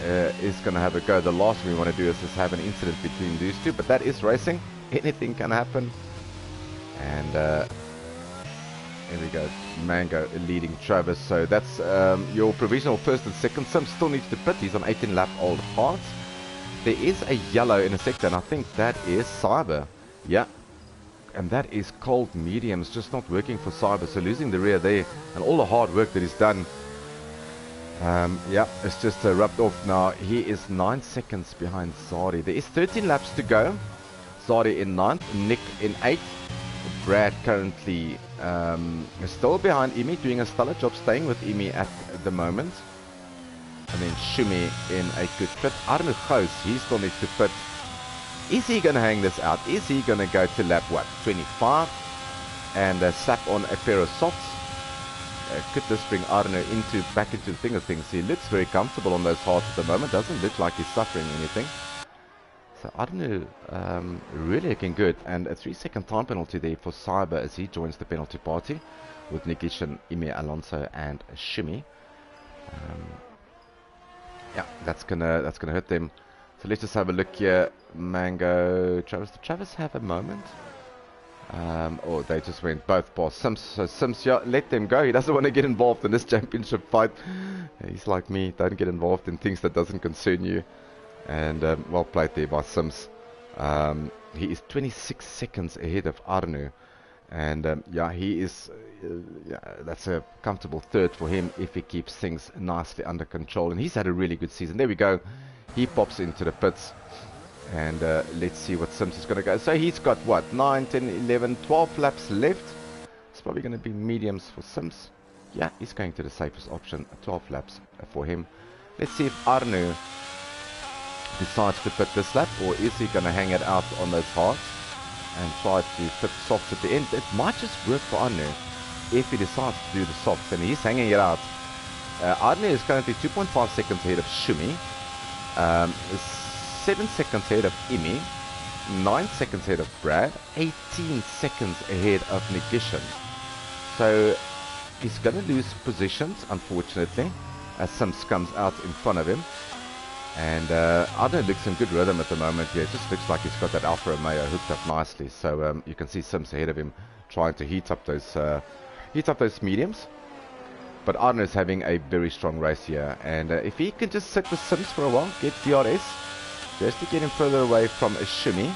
is going to have a go. The last thing we want to do is just have an incident between these two, but that is racing, anything can happen. And here we go, Mango leading Travis. So that's your provisional first and second. Sim still needs to pit. He's on 18 lap old hards. There is a yellow in a sector, and I think that is Cyber. Yeah, and that is cold mediums just not working for Cyber. So losing the rear there, and all the hard work that he's done, yeah, it's just rubbed off now. He is 9 seconds behind Zari. There is 13 laps to go. Zari in 9th, Nick in 8th. Brad currently still behind Imi, doing a stellar job staying with Imi at the moment. And then Shumi in a good pit. Arno Gous, he still needs to pit. Is he going to hang this out? Is he going to go to lap, what, 25? And slap on a pair of socks? Could this bring Arno back into the thing of things? He looks very comfortable on those hards at the moment. Doesn't look like he's suffering anything. So Arno really looking good. And a 3-second time penalty there for Cyber as he joins the penalty party with Nikishan, Imi Alonso and Shimi. Yeah, that's gonna hurt them. So let's just have a look here. Mango, Travis. Did Travis have a moment? Or they just went both past Sims. So Sims, yeah, let them go. He doesn't want to get involved in this championship fight. He's like me. Don't get involved in things that doesn't concern you. And well played there by Sims. He is 26 seconds ahead of Arno. And yeah, he is, yeah, that's a comfortable third for him if he keeps things nicely under control. And he's had a really good season. There we go. He pops into the pits. And let's see what Sims is going to go. So he's got what, 9, 10, 11, 12 laps left. It's probably going to be mediums for Sims. Yeah, he's going to the safest option. 12 laps for him. Let's see if Arno decides to pit this lap, or is he going to hang it out on those hards and try to pit softs at the end. It might just work for Arno if he decides to do the softs, and he's hanging it out. Arno is currently 2.5 seconds ahead of Shumi, 7 seconds ahead of Imi, 9 seconds ahead of Brad, 18 seconds ahead of Nikishan. So he's going to lose positions, unfortunately, as Sims comes out in front of him. And Arno looks in good rhythm at the moment. Yeah, it just looks like he's got that Alfa Romeo hooked up nicely. So you can see Sims ahead of him trying to heat up those mediums. But Arno is having a very strong race here. And if he can just sit with Sims for a while, get DRS, just to get him further away from a Shimi,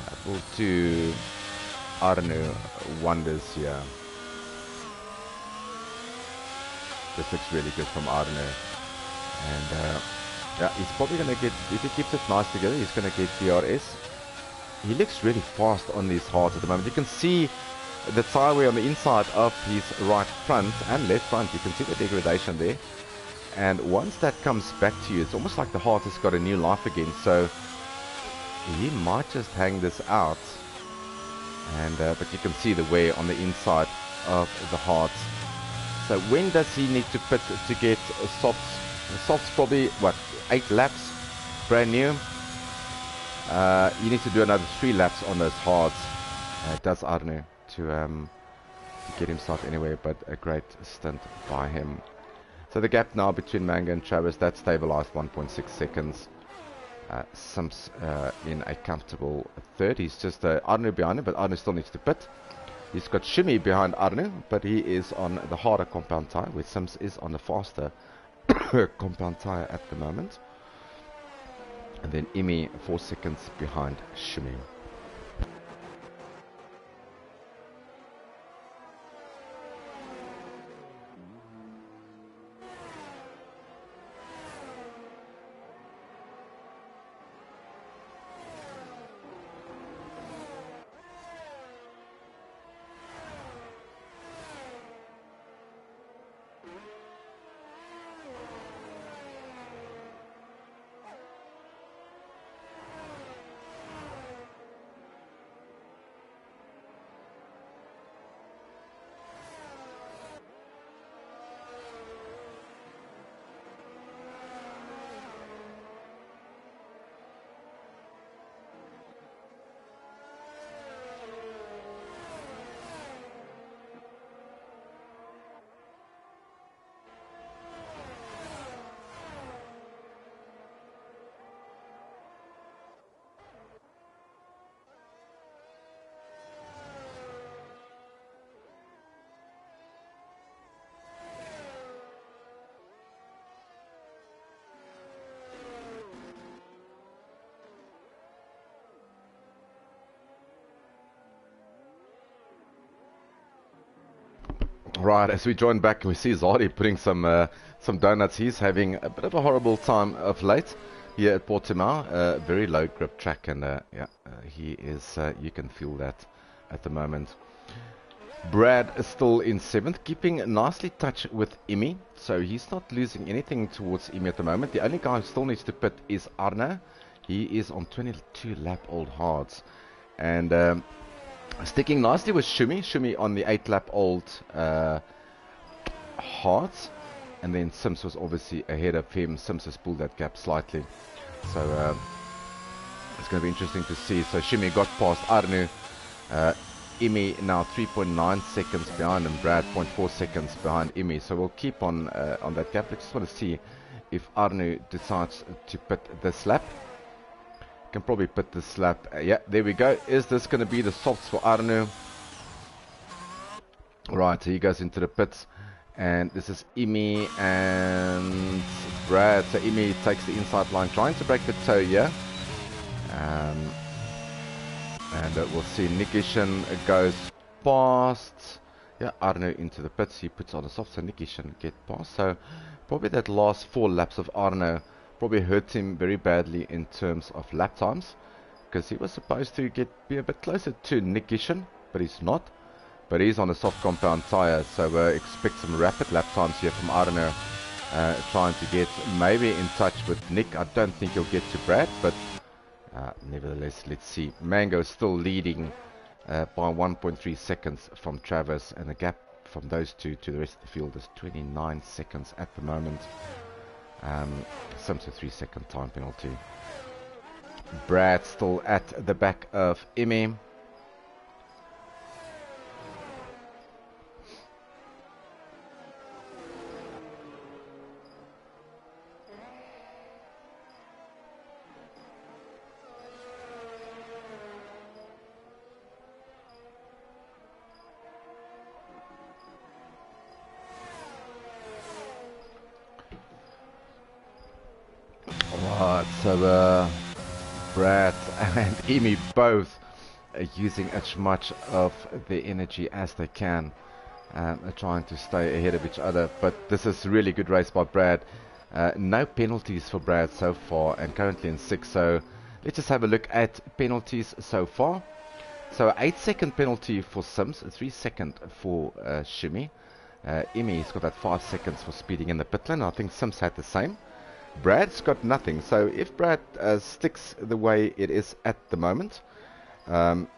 that will do Arno wonders here. This looks really good from Arno. And yeah, he's probably going to get, if he keeps it nice together, he's going to get DRS. He looks really fast on these hards at the moment. You can see the tire wear on the inside of his right front and left front. You can see the degradation there. And once that comes back to you, it's almost like the heart has got a new life again. So he might just hang this out. And but you can see the wear on the inside of the hards. So when does he need to pit to get softs? The softs probably, what, 8 laps, brand new. You need to do another 3 laps on those hards. Does Arno to get himself anywhere, but a great stint by him. So the gap now between Mango and Travis, that's stabilized 1.6 seconds. Sims in a comfortable third. He's just Arno behind him, but Arno still needs to pit. He's got Shimmy behind Arno, but he is on the harder compound tire, where Sims is on the faster compound tire at the moment. And then Imi 4 seconds behind Shimmy. Right, as we join back, we see Zadi putting some donuts. He's having a bit of a horrible time of late here at Portimao. Very low grip track, and he is. You can feel that at the moment. Brad is still in 7th, keeping nicely touch with Imi, so he's not losing anything towards Imi at the moment. The only guy who still needs to pit is Arno. He is on 22 lap old hards, and sticking nicely with Shumi on the 8 lap old hards, and then Sims was obviously ahead of him. Sims has pulled that gap slightly, so it's going to be interesting to see. So Shumi got past Arno. Imi now 3.9 seconds behind him, Brad 0.4 seconds behind Imi. So we'll keep on that gap. I just want to see if Arno decides to pit this lap. Can probably pit this lap. Yeah, there we go. Is this going to be the softs for Arno? Right, so he goes into the pits. And this is Imi and Brad. So Imi takes the inside line, trying to break the toe here. And we'll see Nikishin goes past. Yeah, Arno into the pits. He puts on the soft, so Nikishin get past. So probably that last 4 laps of Arno probably hurt him very badly in terms of lap times, because he was supposed to be a bit closer to Nikishin, but he's not. But he's on a soft compound tire, so expect some rapid lap times here from Arno, trying to get maybe in touch with Nick. I don't think he'll get to Brad, but nevertheless, let's see. Mango still leading by 1.3 seconds from Travis, and the gap from those two to the rest of the field is 29 seconds at the moment. Some 3-second time penalty. Brad still at the back of Imi. So Brad and Imi both are using as much of their energy as they can, trying to stay ahead of each other. But this is really good race by Brad. No penalties for Brad so far, and currently in 6th. So let's just have a look at penalties so far. So 8-second penalty for Sims, a 3-second for Shimi. Imi's got that 5 seconds for speeding in the pit lane. I think Sims had the same. Brad's got nothing, so if Brad sticks the way it is at the moment,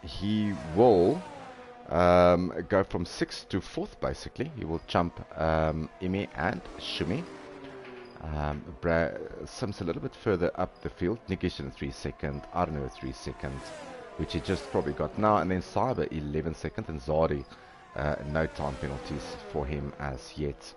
he will go from 6th to 4th basically. He will jump Imi and Shumi. Sims a little bit further up the field. Nikish in 3 seconds, Arno 3 seconds, which he just probably got now, and then Cyber 11 seconds, and Zadi no time penalties for him as yet.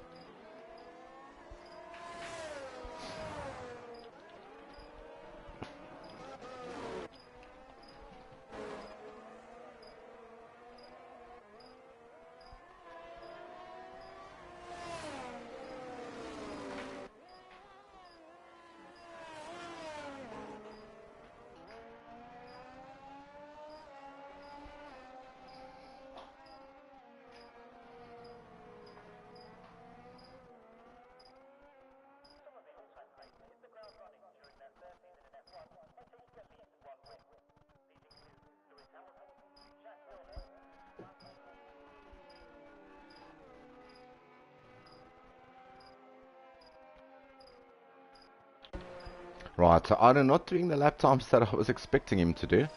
Right, so Arno not doing the lap times that I was expecting him to do.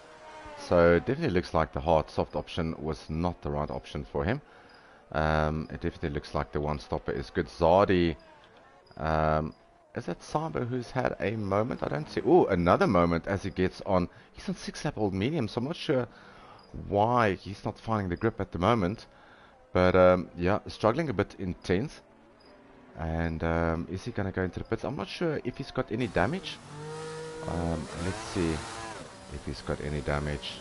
So it definitely looks like the hard soft option was not the right option for him. It definitely looks like the one stopper is good. Zadi, is that Cyber who's had a moment? I don't see. Oh, another moment as he gets on. He's on 6-lap old medium, so I'm not sure why he's not finding the grip at the moment. But yeah, struggling a bit in 10th. And is he going to go into the pits? I'm not sure if he's got any damage. Let's see if he's got any damage.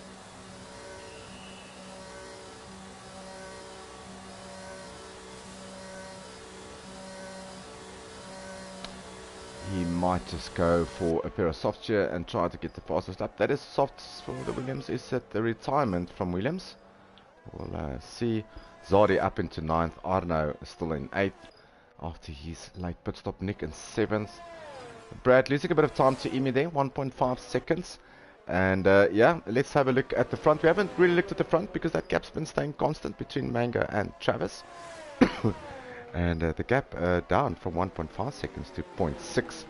He might just go for a pair of softs here and try to get the fastest lap. That is softs for the Williams. Is it the retirement from Williams? We'll see. Zadi up into 9th. Arno still in 8th. After his late pit stop, Nick in 7th. Brad losing a bit of time to Emi there, 1.5 seconds. And yeah, let's have a look at the front. We haven't really looked at the front because that gap's been staying constant between Mango and Travis. And the gap down from 1.5 seconds to 0.6.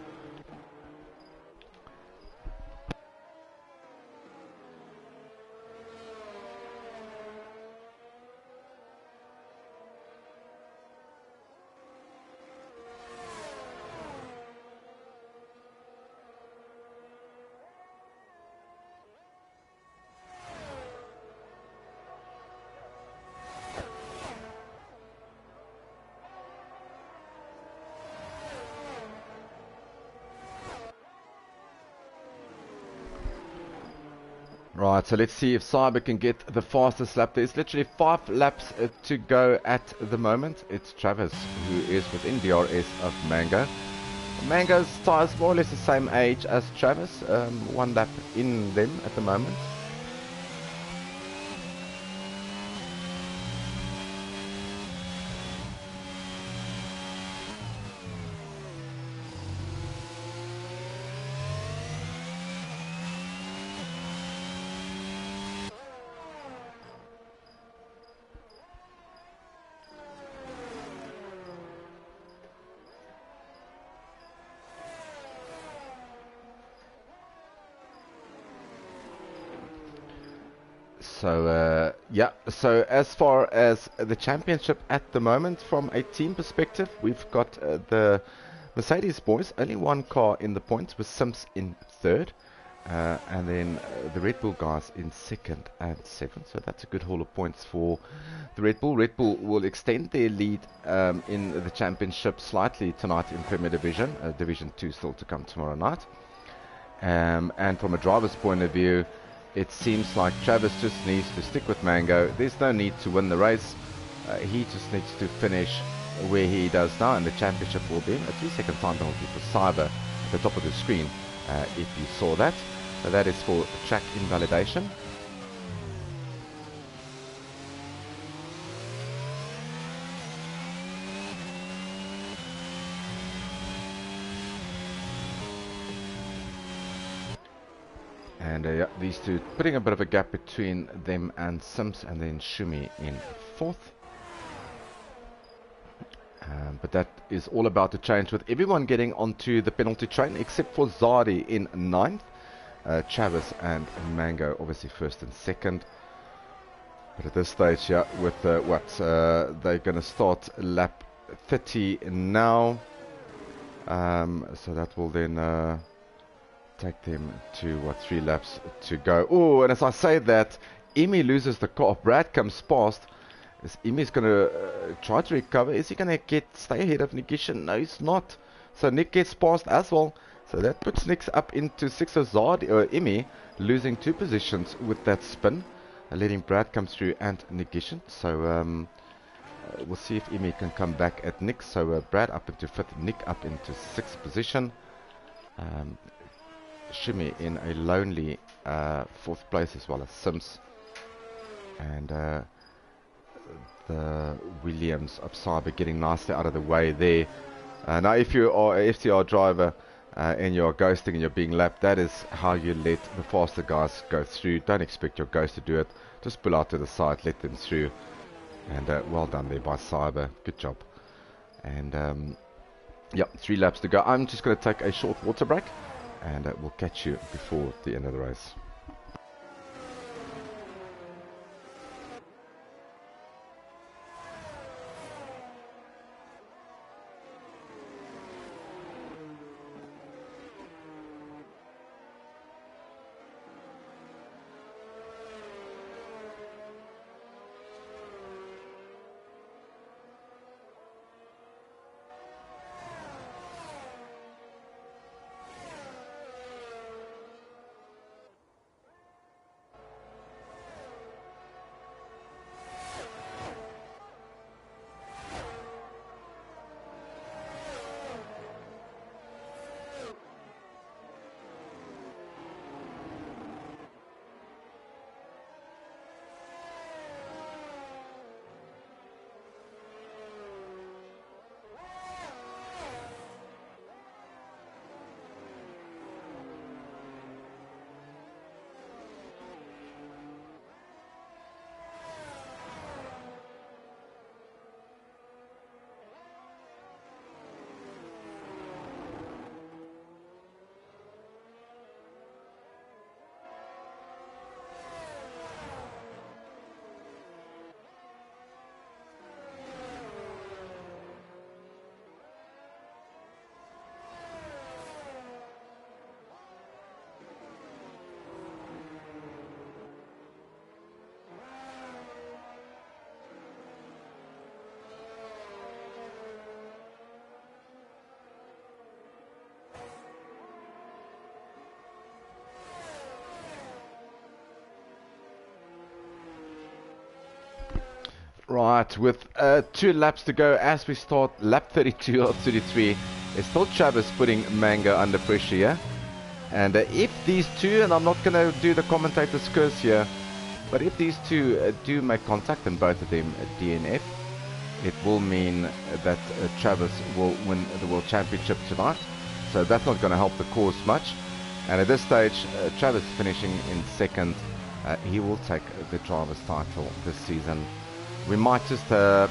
Right, so let's see if Cyber can get the fastest lap. There's literally 5 laps to go at the moment. It's Travis who is within DRS of Mango. Mango's tires more or less the same age as Travis, 1 lap in them at the moment. So yeah, so as far as the championship at the moment, from a team perspective, we've got the Mercedes boys, only 1 car in the points with Sims in 3rd, and then the Red Bull guys in 2nd and 7th. So that's a good haul of points for the Red Bull. Red Bull will extend their lead in the championship slightly tonight in Premier Division. Division 2 still to come tomorrow night. And from a driver's point of view, it seems like Travis just needs to stick with Mango. There's no need to win the race. He just needs to finish where he does now, and the championship will be a 3-second time penalty for Cyber at the top of the screen, if you saw that. So that is for track invalidation. And yeah, these two putting a bit of a gap between them and Sims, and then Shumi in 4th. But that is all about to change with everyone getting onto the penalty train except for Zardi in 9th. Chavez and Mango obviously first and second. But at this stage, yeah, with they're going to start lap 30 now. So that will then take them to 3 laps to go. Oh, and as I say that, Emi loses the car. Brad comes past. Emi's going to try to recover. Is he going to stay ahead of Nikisha? No, he's not. So Nick gets past as well. So that puts Nick up into 6th of Zard, Emi losing 2 positions with that spin, letting Brad come through and Nikisha. So we'll see if Emi can come back at Nick. So Brad up into 5th, Nick up into 6th position. Shimmy in a lonely 4th place as well as Sims. And the Williams of Cyber getting nicely out of the way there. Now if you are a FTR driver and you're ghosting and you're being lapped, that is how you let the faster guys go through. Don't expect your ghost to do it. Just pull out to the side, let them through. And well done there by Cyber. Good job. And yeah, 3 laps to go. I'm just going to take a short water break, and we'll catch you before the end of the race. Right, with 2 laps to go as we start lap 32 of 33. It's still Chavez putting Mango under pressure here. And if these two, and I'm not going to do the commentator's curse here, but if these two do make contact and both of them DNF, it will mean that Chavez will win the World Championship tonight. So that's not going to help the cause much. And at this stage, Travis finishing in 2nd. He will take the driver's title this season. We might just have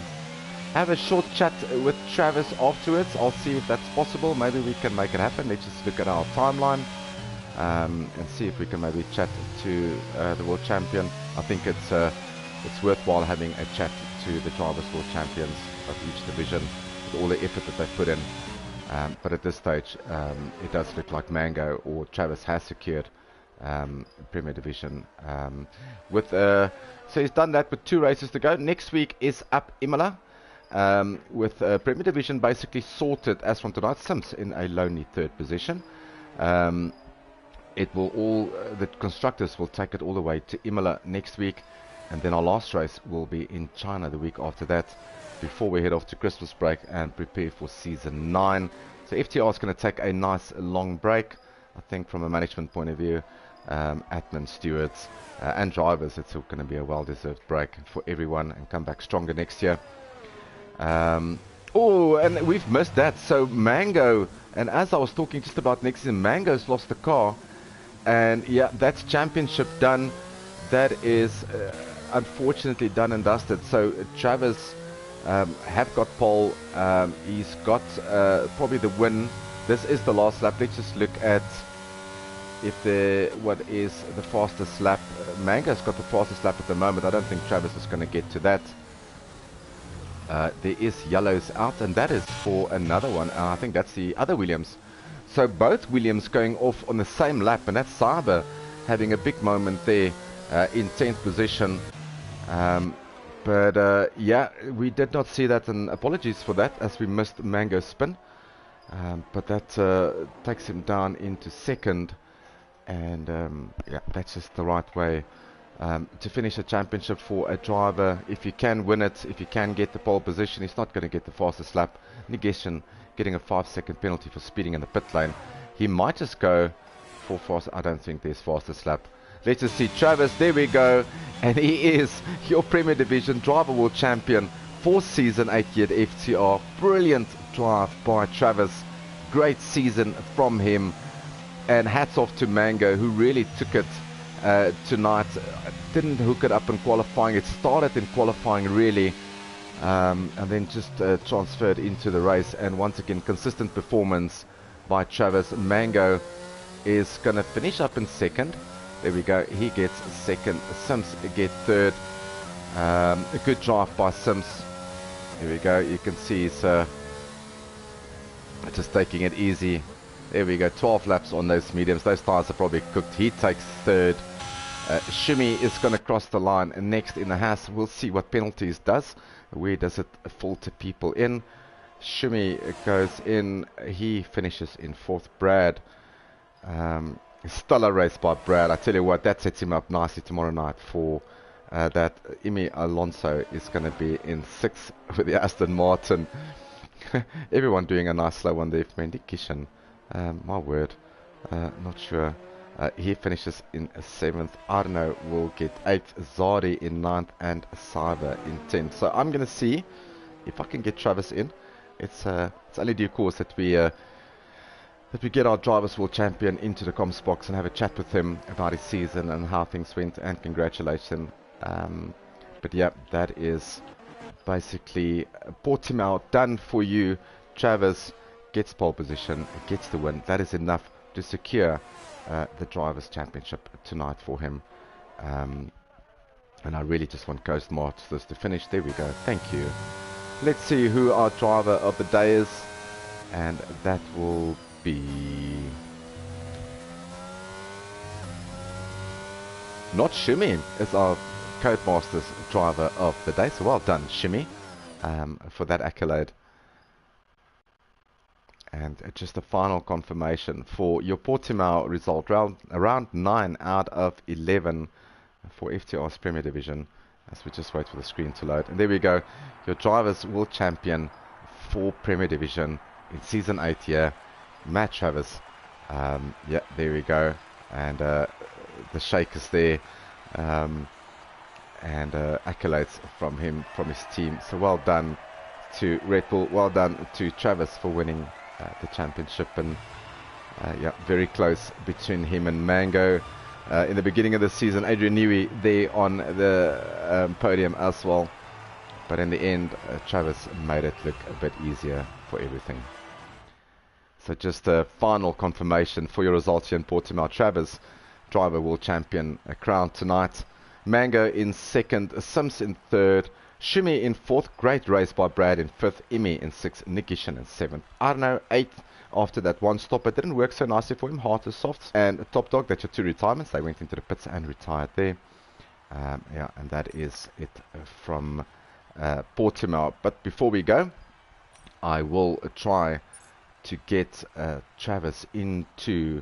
a short chat with Travis afterwards. I'll see if that's possible. Maybe we can make it happen. Let's just look at our timeline and see if we can maybe chat to the world champion. I think it's worthwhile having a chat to the drivers world champions of each division with all the effort that they've put in. But at this stage, it does look like Mango or Travis has secured Premier Division. So he's done that with 2 races to go. Next week is up Imola with Premier Division basically sorted as from tonight. Sims in a lonely 3rd position. It will all the constructors will take it all the way to Imola next week, and then our last race will be in China the week after that, before we head off to Christmas break and prepare for season 9. So FTR is going to take a nice long break. I think from a management point of view, admin, stewards and drivers, it's going to be a well-deserved break for everyone and come back stronger next year. Oh, and we've missed that. So Mango, and as I was talking just about next season, Mango's lost the car. And yeah, that's championship done. That is unfortunately done and dusted. So Travis have got pole. He's got probably the win. This is the last lap. Let's just look at if what is the fastest lap. Mango's got the fastest lap at the moment. I don't think Travis is going to get to that. There is yellows out, and that is for another one. I think that's the other Williams. So both Williams going off on the same lap, and that's Saber having a big moment there in 10th position. But yeah, we did not see that, and apologies for that as we missed Mango's spin. But that takes him down into second, and yeah, that's just the right way to finish a championship for a driver. If you can win it, if you can get the pole position, he's not going to get the fastest lap. Negation getting a 5-second penalty for speeding in the pit lane. He might just go for fast. I don't think there's fastest lap. Let's just see Travis. There we go, and he is your Premier Division Driver World Champion for season 8 here at FTR. Brilliant drive by Travis. Great season from him, and hats off to Mango, who really took it tonight. Didn't hook it up in qualifying. It started in qualifying really, and then just transferred into the race. And once again, consistent performance by Travis. Mango is going to finish up in second. There we go. He gets second. Sims get third. A good drive by Sims. Here we go. You can see he's just taking it easy. There we go. 12 laps on those mediums. Those tires are probably cooked. He takes third. Shimmy is going to cross the line next in the Haas. We'll see what penalties does. Where does it filter people in? Shimmy goes in. He finishes in fourth. Brad. Stellar race by Brad. I tell you what, that sets him up nicely tomorrow night for that. Imi Alonso is going to be in sixth with the Aston Martin. Everyone doing a nice slow one there. Mendy Kishan. My word. Not sure. He finishes in 7th. Arno will get 8th. Zari in 9th. And Cyber in 10th. So I'm going to see if I can get Travis in. It's only due course that we get our Drivers World Champion into the comms box and have a chat with him about his season and how things went, and congratulate him. But yeah, that is basically Portimao done for you. Travis gets pole position, gets the win. That is enough to secure the Drivers' Championship tonight for him. And I really just want Coast Masters to finish. There we go. Thank you. Let's see who our driver of the day is. And that will be not Shimmy is our Codemasters driver of the day. So well done, Shimmy, for that accolade. And just a final confirmation for your Portimao result, around 9 out of 11 for FTR's Premier Division, as we just wait for the screen to load. And there we go, your Drivers World Champion for Premier Division in Season 8 here, Matt Travis. Yeah, there we go. And the shake is there. And accolades from him, from his team. So well done to Red Bull. Well done to Travis for winning the championship. And yeah, very close between him and Mango. In the beginning of the season, Adrian Newey there on the podium as well. But in the end, Travis made it look a bit easier for everything. So just a final confirmation for your results here in Portimao. Travis, Driver World Champion, crowned tonight. Mango in second, Sims in third, Shimmy in fourth, great race by Brad in fifth, Imi in sixth, Nikishan in seventh, Arno eighth. After that one stop, it didn't work so nicely for him. Hard to softs, and Top Dog, that's your two retirements. They went into the pits and retired there. Yeah, and that is it from Portimao. But before we go, I will try to get Travis into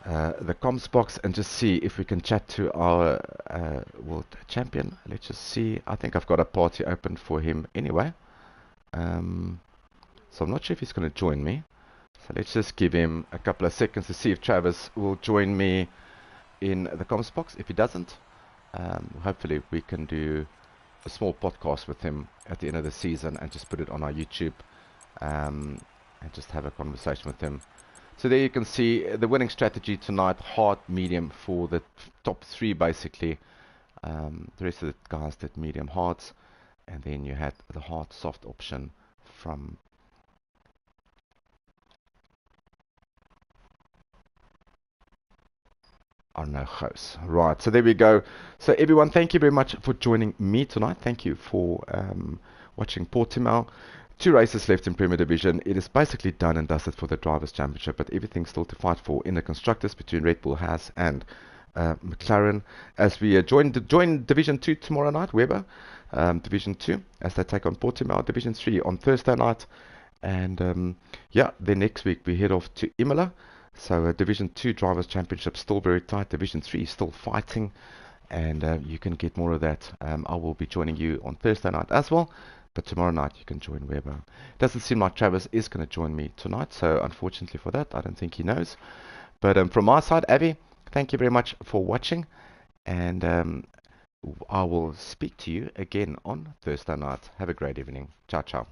the comms box and just see if we can chat to our world champion. Let's just see. I think I've got a party open for him anyway. So I'm not sure if he's going to join me. So let's just give him a couple of seconds to see if Travis will join me in the comms box. If he doesn't, hopefully we can do a small podcast with him at the end of the season and just put it on our YouTube and just have a conversation with him. So there you can see the winning strategy tonight, hard, medium for the top three basically. The rest of the guys did medium hards. And then you had the hard soft option from Arno Goos. Right, so there we go. So everyone, thank you very much for joining me tonight. Thank you for watching Portimao. 2 races left in Premier Division. It is basically done and dusted for the Drivers' Championship, but everything's still to fight for in the Constructors between Red Bull, Haas and McLaren. As we join Division 2 tomorrow night, Weber, Division 2, as they take on Portimao. Division 3 on Thursday night. And yeah, then next week we head off to Imola. So Division 2 Drivers' Championship still very tight. Division 3 is still fighting. And you can get more of that. I will be joining you on Thursday night as well. But tomorrow night you can join Weber. Doesn't seem like Travis is going to join me tonight. So unfortunately for that, I don't think he knows. But from my side, Avi, thank you very much for watching. And I will speak to you again on Thursday night. Have a great evening. Ciao, ciao.